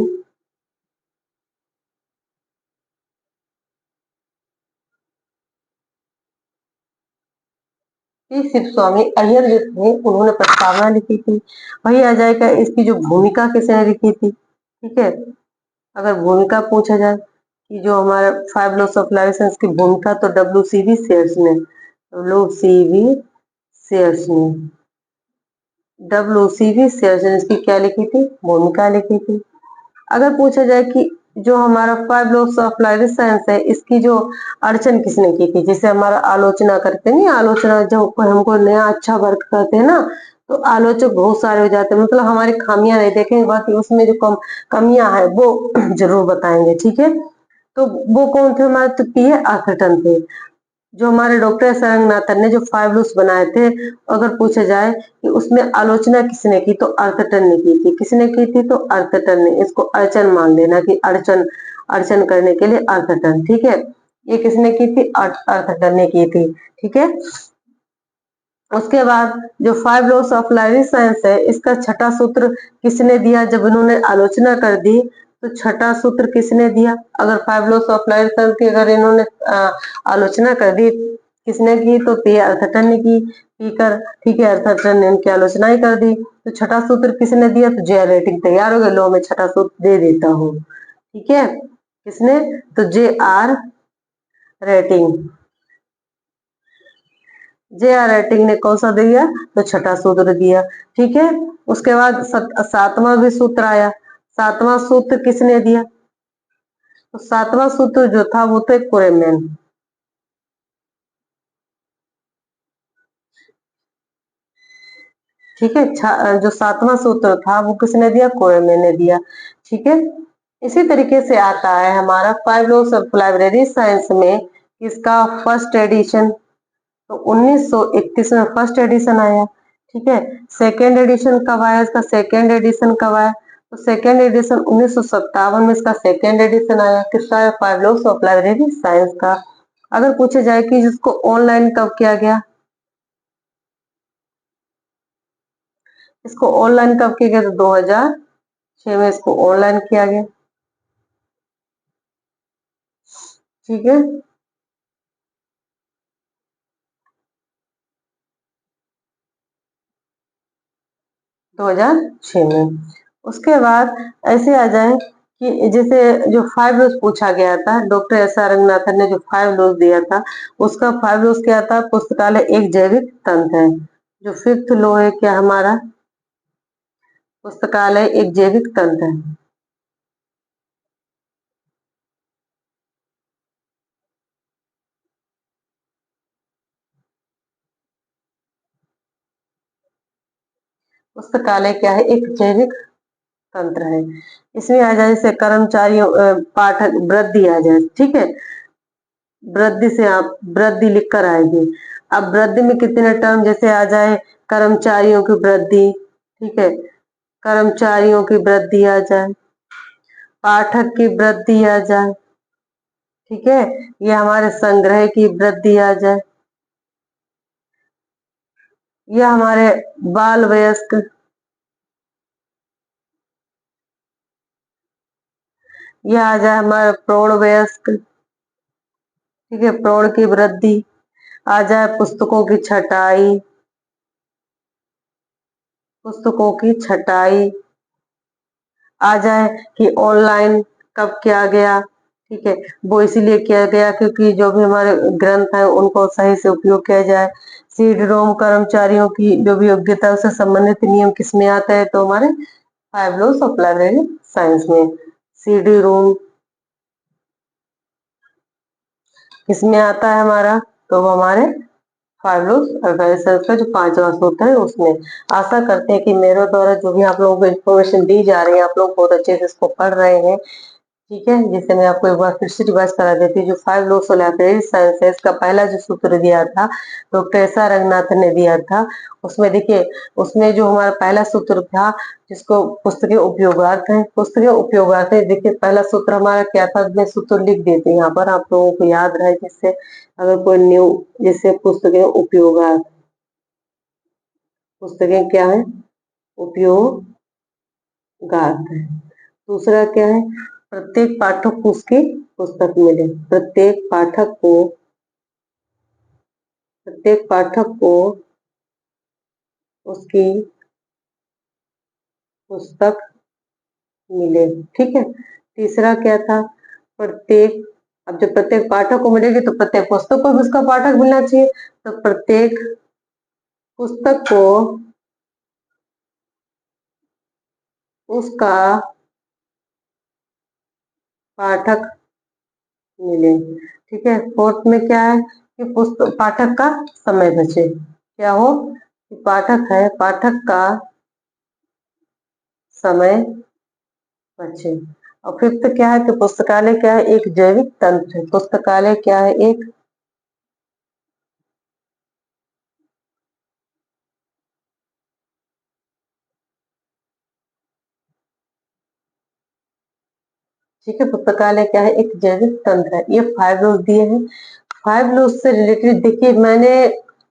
पी शिव स्वामी अय्यर जो थे उन्होंने प्रस्तावना लिखी थी। वही आ जाएगा इसकी जो भूमिका किसने लिखी थी। ठीक है। अगर भूमिका पूछा जाए कि जो हमारा 5 लॉस ऑफ लाइफ साइंस की भूमिका, तो डब्ल्यू सी वी सेयर्स ने, डब्ल्यू सी वी सेयर्स ने, डब्ल्यूसीवी सेयर्स ने इसकी क्या लिखी थी? भूमिका लिखी थी। अगर पूछा जाए कि जो हमारा 5 लॉस ऑफ लाइफ साइंस है इसकी जो अड़चन किसने की थी, जिसे हमारा आलोचना करते हैं, आलोचना जब कोई हमको नया अच्छा वर्क करते हैं ना, तो आलोचक बहुत सारे हो जाते हैं, मतलब हमारी खामियां नहीं देखेंगे, बाकी उसमें जो कमियां है वो जरूर बताएंगे। ठीक है। तो वो कौन थे हमारे? तो पी ए आर्थरटन थे। जो हमारे डॉक्टर एस आर रंगनाथन ने जो 5 लॉस बनाए थे, अगर पूछा जाए कि उसमें आलोचना किसने की, तो अर्थटन ने की थी। किसने की थी? तो अर्थटन ने। इसको अड़चन मान लेना कि अड़चन, अड़चन करने के लिए अर्थटन। ठीक है। ये किसने की थी? अर्थटन ने की थी। ठीक है। उसके बाद जो 5 लॉस ऑफ लाइफ साइंस है इसका छठा सूत्र किसने दिया? जब इन्होंने आलोचना कर दी तो छठा सूत्र किसने दिया? अगर 5 लॉस ऑफ लाइफ साइंस की अगर इन्होंने आलोचना कर दी, किसने की? तो पी अर्थटन ने की। पीकर, ठीक है, अर्थटन ने उनकी आलोचना ही कर दी। तो छठा सूत्र किसने दिया? तो जे आर रेटिंग। तैयार हो गए, लो मैं छठा सूत्र दे देता हूँ। ठीक है। किसने? तो जे are rating. J are rating ने कौन सा दिया? तो छठा सूत्र दिया। ठीक है। उसके बाद सातवां भी सूत्र आया। सातवां सूत्र किसने दिया? तो सातवां सूत्र जो था वो थे कुरेमैन। ठीक है। जो 7वां सूत्र था वो किसने दिया, कोएमे ने दिया। ठीक है। इसी तरीके से आता है हमारा 5 लॉस ऑफ लाइब्रेरी साइंस में इसका फर्स्ट एडिशन, तो 1931 में फर्स्ट एडिशन आया। ठीक है। सेकेंड एडिशन कब आया, इसका सेकेंड एडिशन कब आया, तो सेकेंड एडिशन 1957 में इसका सेकेंड एडिशन आया। किसका, 5 लॉस ऑफ लाइब्रेरी साइंस का। अगर पूछा जाए कि जिसको ऑनलाइन कब किया गया, इसको ऑनलाइन कब किया गया, तो 2006 में इसको ऑनलाइन किया गया। ठीक है। 2006 में। उसके बाद ऐसे आ जाए कि जैसे जो 5 लॉस पूछा गया था, डॉक्टर एस आर रंगनाथन ने जो 5 लॉस दिया था, उसका 5 लॉस क्या था, पुस्तकालय एक जैविक तंत्र है। जो 5th लॉ है क्या हमारा, पुस्तकालय एक जैविक तंत्र है। पुस्तकालय क्या है, एक जैविक तंत्र है। इसमें आ जाए जैसे कर्मचारियों, पाठक वृद्धि आ जाए। ठीक है। वृद्धि से आप वृद्धि लिख कर आएगी। अब वृद्धि में कितने टर्म, जैसे आ जाए कर्मचारियों की वृद्धि। ठीक है। कर्मचारियों की वृद्धि आ जाए, पाठक की वृद्धि आ जाए। ठीक है। ये हमारे संग्रह की वृद्धि आ जाए, ये हमारे बाल वयस्क, ये आ जाए हमारे प्रौढ़ वयस्क। ठीक है। प्रौढ़ की वृद्धि आ जाए, पुस्तकों की छटाई, पुस्तकों की छटाई आ जाए कि ऑनलाइन कब किया गया। ठीक है। वो इसीलिए किया गया क्योंकि जो भी हमारे ग्रंथ है उनको सही से उपयोग किया जाए। सीड रोम कर्मचारियों की जो भी योग्यता उससे संबंधित नियम किसमें आता है, तो हमारे 5 लॉस ऑफ लाइब्रेरी साइंस में। सीडी रूम किसमें आता है हमारा, तो वो हमारे 5 लॉस ऑफ लाइब्रेरी साइंस का जो 5वां सूत्र है उसमें। आशा करते हैं कि मेरे द्वारा जो भी आप लोगों को इन्फॉर्मेशन दी जा रही है, आप लोग बहुत अच्छे से इसको पढ़ रहे हैं। ठीक है। जिसे मैं आपको एक बार फिर से रिवाइज करा देती हूँ। जो 5 लॉस ऑफ लाइब्रेरी साइंस है, इसका पहला जो सूत्र दिया था डॉक्टर एस आर रंगनाथन ने दिया था, उसमें देखिए, उसमें जो हमारा पहला सूत्र था जिसको पुस्तकें उपयोगार्थ है, पुस्तकें उपयोगार्थ है। देखिए पहला सूत्र हमारा क्या था, मैं सूत्र लिख देती हूँ यहाँ पर आप लोगों को याद रहे, जिससे अगर कोई न्यू, जैसे पुस्तकें उपयोगार्थ, पुस्तकें क्या है, उपयोगार्थ है। दूसरा क्या है, प्रत्येक पाठक को उसकी पुस्तक मिले, प्रत्येक पाठक को, प्रत्येक पाठक को उसकी पुस्तक मिले। ठीक है। तीसरा क्या था, प्रत्येक, अब जब प्रत्येक पाठक को मिलेगी तो प्रत्येक पुस्तक को भी उसका पाठक मिलना चाहिए, तो प्रत्येक पुस्तक को उसका पाठक मिले। ठीक है। फोर्थ में क्या है कि पुस्तक पाठक का समय बचे, क्या हो, पाठक है, पाठक का समय बचे। और फिफ्थ क्या है कि पुस्तकालय क्या है, एक जैविक तंत्र है। पुस्तकालय क्या है, एक, ठीक है, पुस्तकालय क्या है, एक जैविक तंत्र है। ये 5 लॉस दिए हैं। 5 लॉस से रिलेटेड देखिए मैंने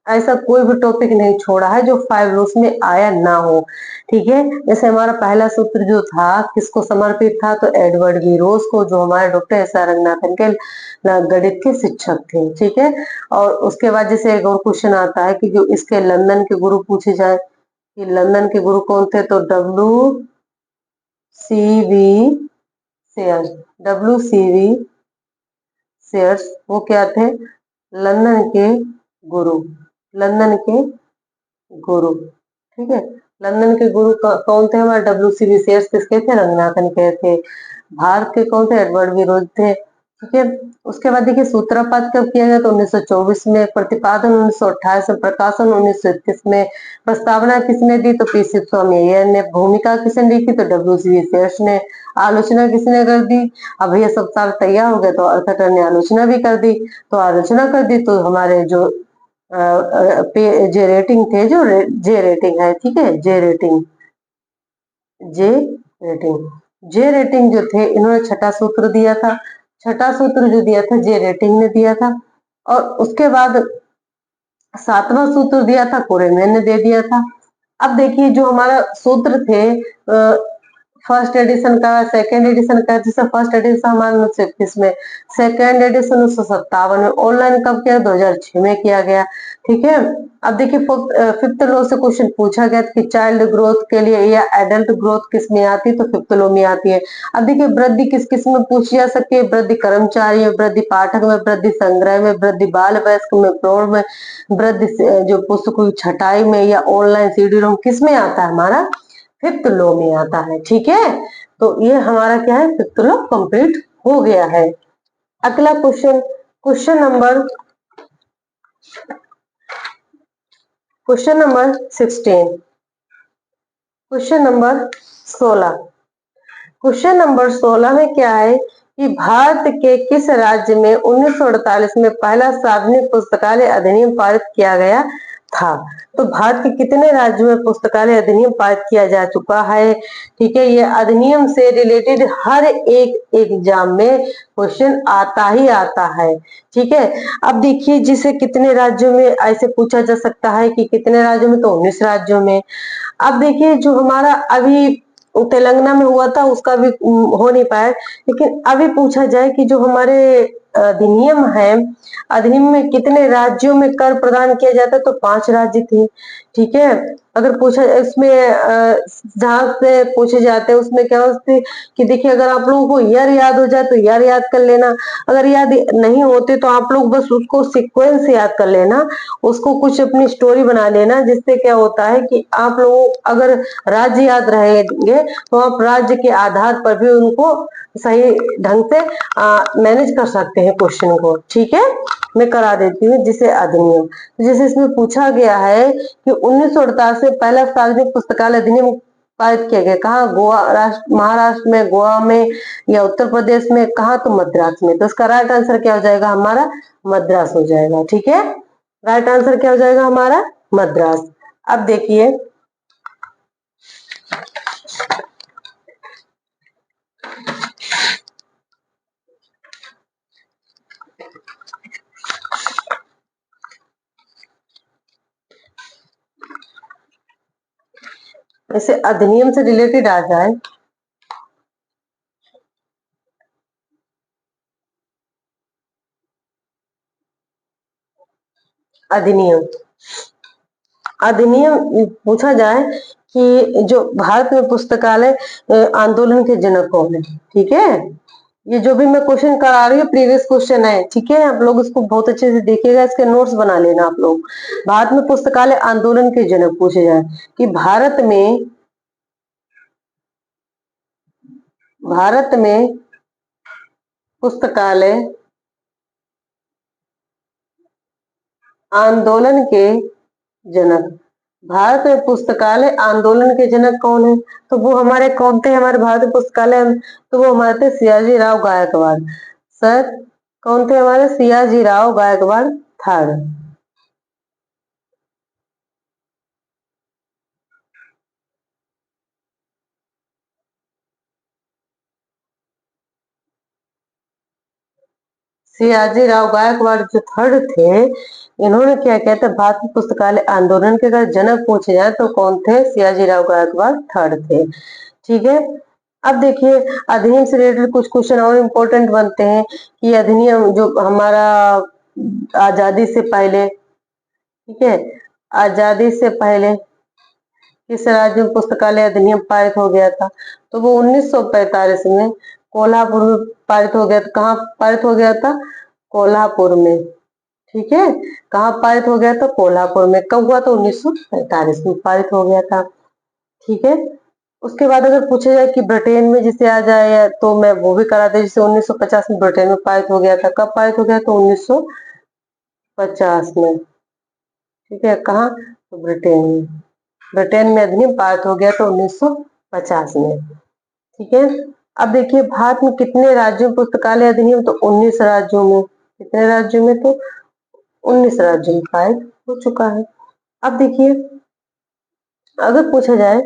ऐसा कोई भी टॉपिक नहीं छोड़ा है जो 5 लॉस में आया ना हो। ठीक है। जैसे हमारा पहला सूत्र जो था किसको समर्पित था, तो एडवर्ड वी रोज को, जो हमारे डॉक्टर एस आर रंगनाथन के गणित के शिक्षक थे। ठीक है। और उसके बाद जैसे एक और क्वेश्चन आता है कि जो इसके लंदन के गुरु पूछे जाए कि लंदन के गुरु कौन थे, तो WCV शेयर्स, WCV शेयर्स वो क्या थे, लंदन के गुरु, लंदन के गुरु। ठीक है। लंदन के गुरु कौन थे हमारे, WCV शेयर्स किसके थे, रंगनाथन के थे। भारत के कौन थे, एडवर्ड वी रोज थे। ठीक है। उसके बाद देखिए सूत्रपात कब किया गया, तो 1924 में, प्रतिपादन 1928 में, प्रकाशन 1931 में, प्रस्तावना किसने दी, तो पीसी स्वामी अय्यर ने, भूमिका किसने लिखी, तो डब्ल्यू शेष ने, आलोचना किसने कर दी। अब ये सब साल तैयार हो गए तो अर्थटर ने आलोचना भी कर दी, तो आलोचना कर दी तो हमारे जो जे रेटिंग थे, जो जे रेटिंग है, ठीक है, जे रेटिंग, जे रेटिंग, जे रेटिंग जो थे इन्होंने छठा सूत्र दिया था। छठा सूत्र जो दिया था जे रेटिंग ने दिया था। और उसके बाद सातवां सूत्र दिया था कुरेनियन ने दे दिया था। अब देखिए जो हमारा सूत्र थे फर्स्ट एडिशन का, सेकंड एडिशन का, जैसे फर्स्ट एडिशन हमारा 1921 में, सेकंड एडिशन 1957 में, ऑनलाइन कब किया, 2006 में किया गया। ठीक है। अब देखिए फिफ्थ लॉ से क्वेश्चन पूछा गया कि चाइल्ड ग्रोथ के लिए या एडल्ट ग्रोथ किस में आती है, तो फिफ्थ लॉ में आती है। अब देखिए वृद्धि किस किस में पूछी जा सकती है, वृद्धि कर्मचारी में, वृद्धि पाठक में, वृद्धि संग्रह में, वृद्धि बाल वयस्क में, प्रौढ़ में, वृद्धि जो पुस्तकों की छटाई में, या ऑनलाइन सीडी रोम, किस में आता है, हमारा फिफ्थ लॉ में आता है। ठीक है। तो ये हमारा क्या है, फिफ्थ लॉ कंप्लीट हो गया है। अगला question, question number 16, question number 16। Question number 16 में क्या है कि भारत के किस राज्य में 1948 में पहला सार्वजनिक पुस्तकालय अधिनियम पारित किया गया था। तो भारत के कितने राज्यों में पुस्तकालय अधिनियम पारित किया जा चुका है। ठीक है। ये अधिनियम से रिलेटेड हर एक एग्जाम में क्वेश्चन आता ही आता है। ठीक है। अब देखिए जिसे कितने राज्यों में ऐसे पूछा जा सकता है कि कितने राज्यों में, तो 19 राज्यों में। अब देखिए जो हमारा अभी तेलंगाना में हुआ था उसका भी हो नहीं पाया, लेकिन अभी पूछा जाए कि जो हमारे अधिनियम है, अधिनियम में कितने राज्यों में कर प्रदान किया जाता है, तो 5 राज्य थे। ठीक है। अगर पूछा इसमें जहां से पूछे जाते हैं उसमें क्या होते हैं कि देखिए अगर आप लोगों को ईयर याद हो जाए तो ईयर याद कर लेना, अगर याद नहीं होते तो आप लोग बस उसको सीक्वेंस याद कर लेना, उसको कुछ अपनी स्टोरी बना लेना, जिससे क्या होता है कि आप लोगों अगर राज्य याद रहेंगे तो आप राज्य के आधार पर भी उनको सही ढंग से मैनेज कर सकते हैं क्वेश्चन को। ठीक है। मैं करा देती हूँ जिसे अधिनियम, जैसे इसमें पूछा गया है कि 1948 से पहला सार्वजनिक पुस्तकालय अधिनियम पारित किया गया, कहाँ, गोवा, महाराष्ट्र में, गोवा में, या उत्तर प्रदेश में, कहा, तो मद्रास में। तो इसका राइट आंसर क्या हो जाएगा, हमारा मद्रास हो जाएगा। ठीक है। राइट आंसर क्या हो जाएगा हमारा, मद्रास। अब देखिए ऐसे अधिनियम से रिलेटेड आ जाए, अधिनियम, अधिनियम पूछा जाए कि जो भारत में पुस्तकालय आंदोलन के जनक कौन है। ठीक है। ये जो भी मैं क्वेश्चन करा रही हूँ प्रीवियस क्वेश्चन है। ठीक है। आप लोग इसको बहुत अच्छे से देखिएगा, इसके नोट्स बना लेना आप लोग। भारत में पुस्तकालय आंदोलन के जनक पूछे जाए कि भारत में पुस्तकालय आंदोलन के जनक, भारत में पुस्तकालय आंदोलन के जनक कौन है, तो वो हमारे कौन थे, हमारे भारत में पुस्तकालय, तो वो हमारे थे सियाजी राव गायकवाड़। सर कौन थे हमारे, सियाजी राव गायकवाड़ थर्ड। सियाजी राव गायकवाड़ जो थर्ड थे, इन्होंने क्या कहते हैं, भारतीय पुस्तकालय आंदोलन के अगर जनक पूछे जाए तो कौन थे, सियाजी राव गायकवाड़ थर्ड थे। ठीक है। अब देखिए अधिनियम से रिलेटेड कुछ क्वेश्चन और इम्पोर्टेंट बनते हैं कि अधिनियम जो हमारा आजादी से पहले, ठीक है, आजादी से पहले किस राज्य में पुस्तकालय अधिनियम पारित हो गया था, तो वो 1945 में कोल्हापुर में पारित हो गया था। कहाँ पारित हो गया था, कोल्हापुर में। ठीक है। कहाँ पारित हो गया था, कोल्हापुर में। कब हुआ था, 1945 में पारित हो गया था। ठीक है। उसके बाद अगर पूछा जाए कि ब्रिटेन में जिसे आ जाए तो मैं वो भी कराते, जैसे 1950 में ब्रिटेन में पारित हो गया था। कब पारित हो गया? तो 1950 में। ठीक है, कहाँ? तो ब्रिटेन में। ब्रिटेन में अधिनियम पारित हो गया तो 1950 में। ठीक है, अब देखिए भारत में कितने राज्यों में पुस्तकालय अधिनियम? तो 19 राज्यों में। कितने राज्यों में? तो 19 राज्यों में पारित हो चुका है। अब देखिए अगर पूछा जाए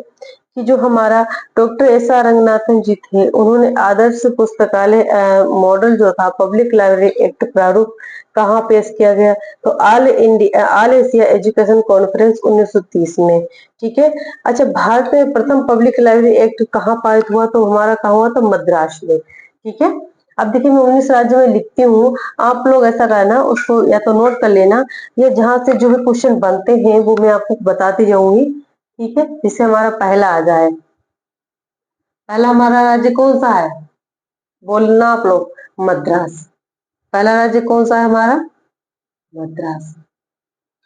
कि जो हमारा डॉक्टर एस आर रंगनाथन जी थे, उन्होंने आदर्श पुस्तकालय मॉडल जो था पब्लिक लाइब्रेरी एक्ट प्रारूप कहाँ पेश किया गया? तो ऑल एशिया एजुकेशन कॉन्फ्रेंस 1930 में। ठीक है, अच्छा भारत में प्रथम पब्लिक लाइब्रेरी एक्ट कहाँ पारित हुआ? तो हमारा कहाँ हुआ? तो मद्रास में। ठीक है, अब देखिए मैं 19 राज्यों में लिखती हूँ, आप लोग ऐसा करना उसको या तो नोट कर लेना, या जहाँ से जो भी क्वेश्चन बनते हैं वो मैं आपको बताती जाऊंगी। ठीक है, जिससे हमारा पहला आ जाए। पहला हमारा राज्य कौन सा है? बोलना आप लोग। मद्रास। पहला राज्य कौन सा है हमारा? मद्रास।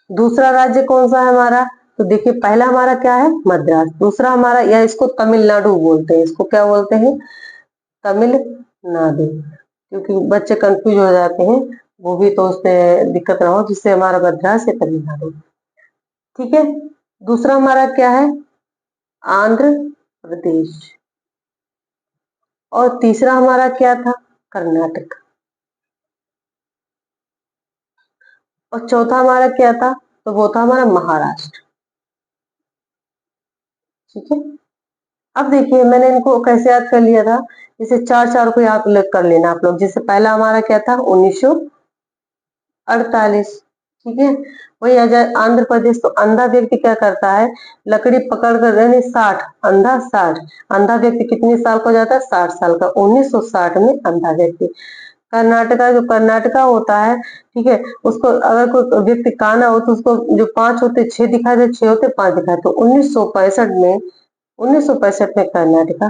दूसरा राज्य कौन सा है हमारा? तो देखिए पहला हमारा क्या है? मद्रास। दूसरा हमारा, या इसको तमिलनाडु बोलते हैं, इसको क्या बोलते हैं? तमिलनाडु। क्योंकि बच्चे कंफ्यूज हो जाते हैं, वो भी तो उसमें दिक्कत ना हो, जिससे हमारा मद्रास या तमिलनाडु। ठीक है, दूसरा हमारा क्या है? आंध्र प्रदेश। और तीसरा हमारा क्या था? कर्नाटक। और चौथा हमारा क्या था? तो वो था हमारा महाराष्ट्र। ठीक है, अब देखिए मैंने इनको कैसे याद कर लिया था, जैसे चार चार को याद कर लेना आप लोग। जैसे पहला हमारा क्या था? 1948। ठीक है, वही आ जाए आंध्र प्रदेश। तो अंधा व्यक्ति क्या करता है? लकड़ी पकड़ कर, यानी 60, अंधा 60। अंधा व्यक्ति कितने साल का हो जाता है? 60 साल का। 1960 में अंधा व्यक्ति। कर्नाटका, जो कर्नाटका होता है, ठीक है, उसको अगर कोई व्यक्ति काना हो तो उसको जो 5 होते 6 दिखाई दे, 6 होते 5 दिखाई। तो 1965 में कर्नाटका।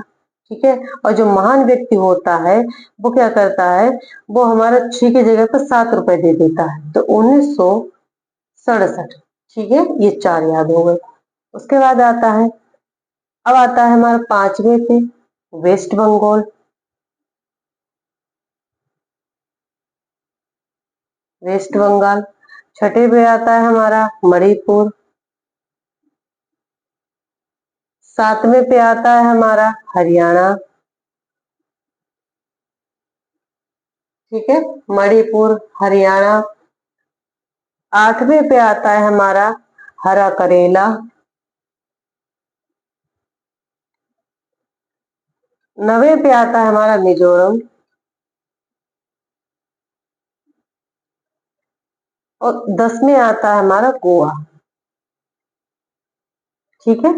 ठीक है, और जो महान व्यक्ति होता है वो क्या करता है? वो हमारा 6 की जगह पर 7 रुपए दे देता है। तो 1967। ठीक है, ये 4 याद हो गए। उसके बाद आता है, अब आता है हमारा 5वें पे, वेस्ट बंगाल। वेस्ट बंगाल। छठे पे आता है हमारा मणिपुर। 7वें पे आता है हमारा हरियाणा। ठीक है, मणिपुर, हरियाणा। 8वें पे आता है हमारा हरा करेला। 9वें पे आता है हमारा मिजोरम। और 10वें आता है हमारा गोवा। ठीक है,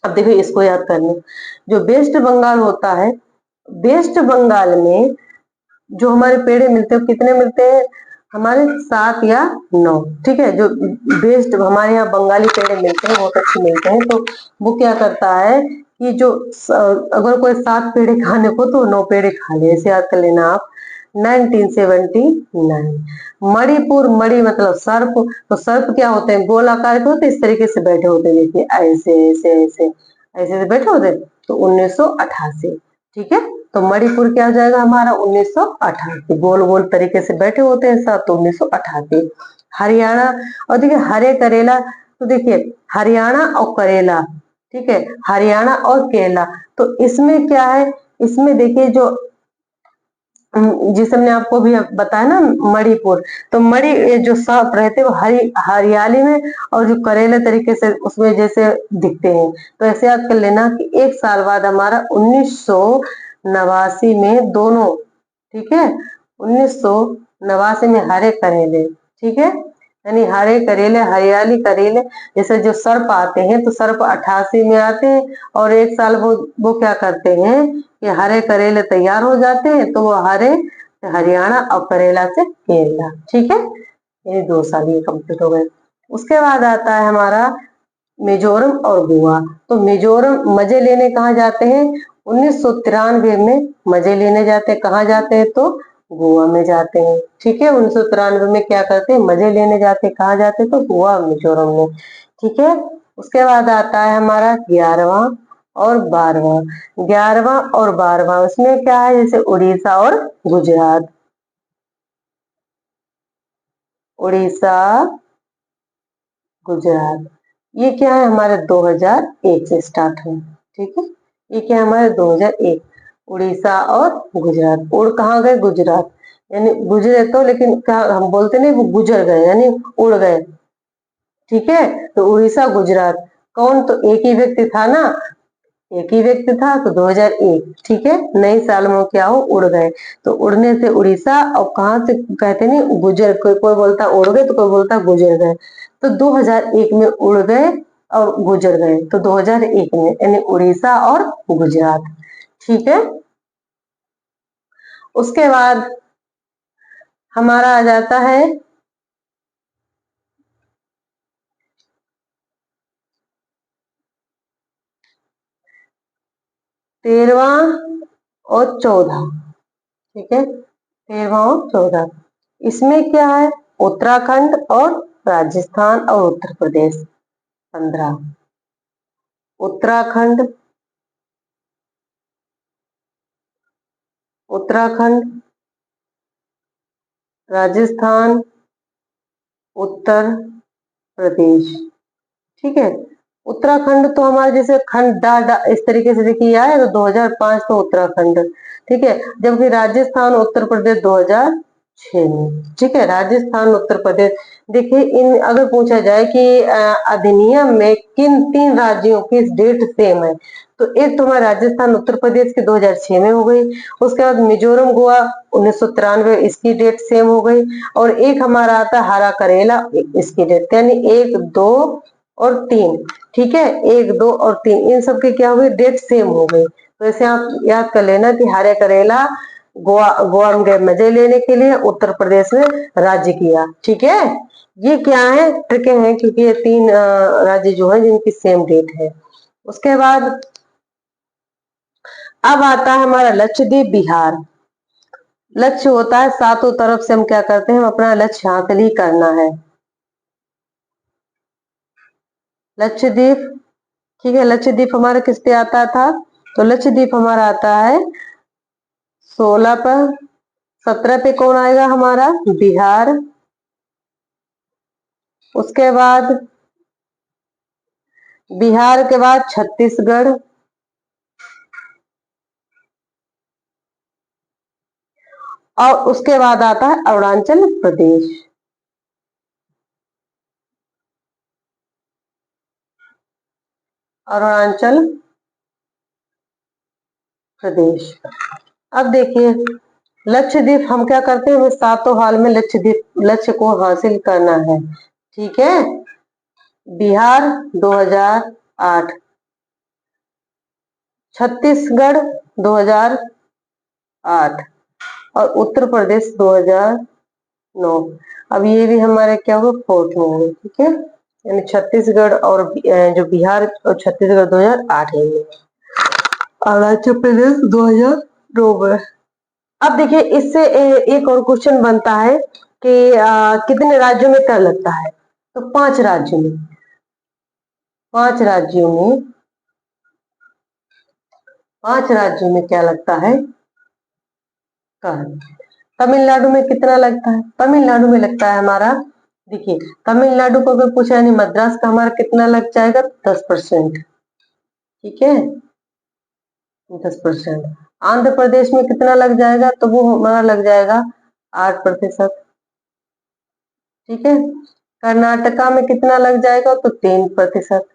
अब देखो इसको याद करना, जो वेस्ट बंगाल होता है, वेस्ट बंगाल में जो हमारे पेड़े मिलते हैं कितने मिलते हैं? हमारे 7 या 9। ठीक है, जो बेस्ट हमारे यहाँ बंगाली पेड़े मिलते हैं बहुत अच्छे मिलते हैं। तो वो क्या करता है कि जो अगर कोई 7 पेड़े खाने को तो 9 पेड़े खा ले, ऐसे याद कर लेना आप। 1979। मणिपुर, मणि मतलब सर्प। तो सर्प क्या होते हैं? गोल आकार के होते हैं, इस तरीके से बैठे होते हैं, देखिए ऐसे ऐसे ऐसे ऐसे से बैठे होते हैं। तो 1988। ठीक है, तो मणिपुर क्या हो जाएगा हमारा? 1988। गोल गोल तरीके से बैठे होते हैं साथ, तो 1988। हरियाणा, और देखिए हरे करेला, तो देखिए हरियाणा और करेला, ठीक है, हरियाणा और केरला। तो इसमें क्या है? इसमें देखिए जो जिस हमने आपको भी बताया ना मणिपुर, तो मणि जो सांप रहते हैं वो हरियाली में, और जो करेले तरीके से उसमें जैसे दिखते हैं। तो ऐसे याद कर लेना कि एक साल बाद हमारा 1989 में दोनों, ठीक है, 1989 में हरे करेले। ठीक है, यानी हरे करेले, हरियाली करेले। जैसे जो सर्प आते हैं तो सर्प 88 में आते हैं, और एक साल वो क्या करते हैं कि हरे करेले तैयार हो जाते हैं, तो वो हरे हरियाणा और करेला से केरला। ठीक है, ये 2 साल ये कंप्लीट हो गए। उसके बाद आता है हमारा मिजोरम और गोवा। तो मिजोरम मजे लेने कहाँ जाते हैं? 1993 में मजे लेने जाते हैं। कहाँ जाते हैं? तो गोवा में जाते हैं। ठीक है, 1993 में क्या करते हैं? मजे लेने जाते हैं। कहाँ जाते हैं? तो गोवा, मिजोरम में। ठीक है, उसके बाद आता है हमारा 11वां और 12वां, 11वां और 12वां, उसमें क्या है जैसे उड़ीसा और गुजरात, उड़ीसा गुजरात, ये क्या है हमारे 2001 से स्टार्ट हुए। ठीक है, ये क्या है हमारे 2001, उड़ीसा और गुजरात। उड़ कहाँ गए? गुजरात, यानी गुजरे तो, लेकिन क्या हम बोलते नहीं, वो गुजर गए यानी उड़ गए। ठीक है, तो उड़ीसा गुजरात, कौन? तो एक ही व्यक्ति था ना, एक ही व्यक्ति था, तो 2001। ठीक है, नए साल में क्या हो? उड़ गए। तो उड़ने से उड़ीसा, और कहाँ से कहते नहीं गुजर, कोई कोई बोलता उड़ गए तो कोई बोलता गुजर गए। तो 2001 में उड़ गए और गुजर गए, तो 2001 में, यानी उड़ीसा और गुजरात। ठीक है, उसके बाद हमारा आ जाता है 13वां और 14। ठीक है, 13वां और 14, इसमें क्या है? उत्तराखंड और राजस्थान और उत्तर प्रदेश। 15, उत्तराखंड, उत्तराखंड, राजस्थान, उत्तर प्रदेश। ठीक है, उत्तराखंड तो हमारे जैसे खंड डा डा इस तरीके से देखिए आए, तो 2005 तो उत्तराखंड। ठीक है, जबकि राजस्थान उत्तर प्रदेश 2006 में। ठीक है, राजस्थान उत्तर प्रदेश। देखिए, इन अगर पूछा जाए कि अधिनियम में किन 3 राज्यों की डेट सेम है, तो एक तो हमारा राजस्थान उत्तर प्रदेश की 2006 में हो गई, उसके बाद मिजोरम गोवा 1993, इसकी डेट सेम हो गई, और एक हमारा आता है हरा करेला, इसकी डेट, यानी 1, 2 और 3। ठीक है, 1, 2 और 3, इन सब की क्या हुई? डेट सेम हो गई। तो ऐसे आप याद कर लेना कि हरे करेला गोवा, गोवा में गए मजे लेने के लिए, उत्तर प्रदेश में राज्य किया। ठीक है, ये क्या है? ट्रिके हैं, क्योंकि ये 3 राज्य जो है जिनकी सेम डेट है। उसके बाद अब आता है हमारा लक्षद्वीप बिहार। लक्ष्य होता है सातों तरफ से हम क्या करते हैं? हम अपना लक्ष्य हासिल ही करना है। लक्षद्वीप, ठीक है, लक्षद्वीप हमारा किस पे आता था? तो लक्षद्वीप हमारा आता है 16 पर। 17 पे कौन आएगा हमारा? बिहार। उसके बाद बिहार के बाद छत्तीसगढ़, और उसके बाद आता है अरुणाचल प्रदेश। अरुणाचल प्रदेश। अब देखिए, लक्षद्वीप हम क्या करते हैं? सातों हाल में लक्षद्वीप लक्ष्य को हासिल करना है। ठीक है, बिहार 2008, छत्तीसगढ़ 2008, और उत्तर प्रदेश 2009। अब ये भी हमारे क्या हुआ? 4th में हुए। ठीक है, यानी छत्तीसगढ़ और जो बिहार और छत्तीसगढ़ 2008 में, अरुणाचल प्रदेश 2009 में। अब देखिए, इससे एक और क्वेश्चन बनता है कि कितने राज्यों में कर लगता है? तो 5 राज्यों में, 5 राज्यों में, 5 राज्यों में क्या लगता है? कर। तमिलनाडु में कितना लगता है? तमिलनाडु में लगता है हमारा, देखिए, तमिलनाडु को अगर पूछा, यानी मद्रास का हमारा कितना लग जाएगा? 10%। ठीक है, 10%। आंध्र प्रदेश में कितना लग जाएगा? तो वो हमारा लग जाएगा 8%। ठीक है, कर्नाटका में कितना लग जाएगा? तो 3%।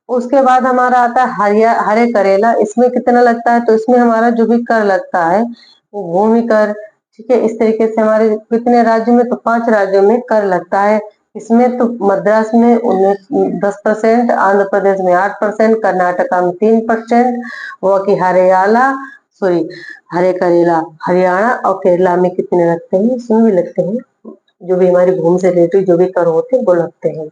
उसके बाद हमारा आता है हरे करेला, इसमें कितना लगता है? तो इसमें हमारा जो भी कर लगता है वो भूमि कर। ठीक है, इस तरीके से हमारे कितने राज्यों में? तो 5 राज्यों में कर लगता है। इसमें तो मद्रास में 10%, आंध्र प्रदेश में 8%, कर्नाटका में 3%, वो की हरियाणा, सॉरी, हरे करेला हरियाणा और केरला में कितने लगते हैं? इसमें भी लगते हैं, जो भी हमारी भूमि से रिलेटेड जो भी कर होते हैं वो लगते हैं।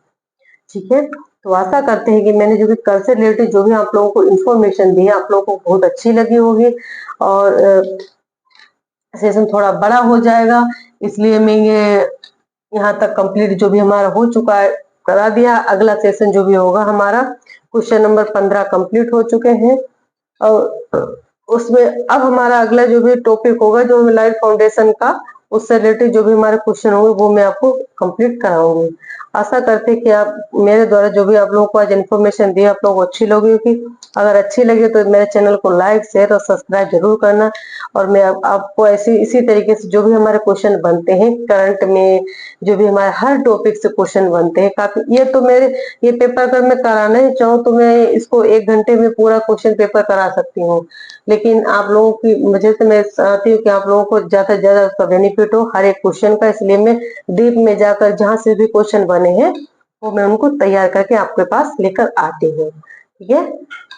ठीक है, तो आशा करते हैं कि मैंने जो भी कर से रिलेटेड जो भी आप लोगों को इन्फॉर्मेशन दी है, आप लोगों को बहुत अच्छी लगी होगी, और सेशन थोड़ा बड़ा हो जाएगा, इसलिए मैं ये यहाँ तक कंप्लीट जो भी हमारा हो चुका है करा दिया। अगला सेशन जो भी होगा हमारा क्वेश्चन नंबर 15 कंप्लीट हो चुके हैं और उसमें अब हमारा अगला जो भी टॉपिक होगा जो लाइट फाउंडेशन का उससे रिलेटेड जो भी हमारे क्वेश्चन होंगे वो मैं आपको कंप्लीट कराऊंगी। आशा करते कि आप मेरे द्वारा जो भी आप लोगों को आज इन्फॉर्मेशन दी आप लोगों को अच्छी लगी होगी। अगर अच्छी लगी तो मेरे चैनल को लाइक शेयर और सब्सक्राइब जरूर करना। और मैं आपको ऐसी इसी तरीके से जो भी हमारे क्वेश्चन बनते हैं करंट में, जो भी हमारे हर टॉपिक से क्वेश्चन बनते हैं काफी, ये तो मेरे ये पेपर अगर मैं कराना ही चाहूँ तो मैं इसको 1 घंटे में पूरा क्वेश्चन पेपर करा सकती हूँ। लेकिन आप लोगों की वजह से मैं चाहती हूँ कि आप लोगों को ज्यादा से ज्यादा उसका बेनिफिट हो हर एक क्वेश्चन का, इसलिए मैं डीप में जाकर जहां से भी क्वेश्चन बने हैं वो मैं उनको तैयार करके आपके पास लेकर आती हूँ। ठीक है,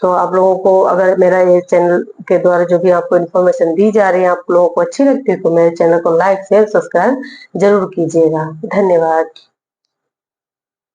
तो आप लोगों को अगर मेरा ये चैनल के द्वारा जो भी आपको इन्फॉर्मेशन दी जा रही है आप लोगों को अच्छी लगती है तो मेरे चैनल को लाइक शेयर सब्सक्राइब जरूर कीजिएगा। धन्यवाद।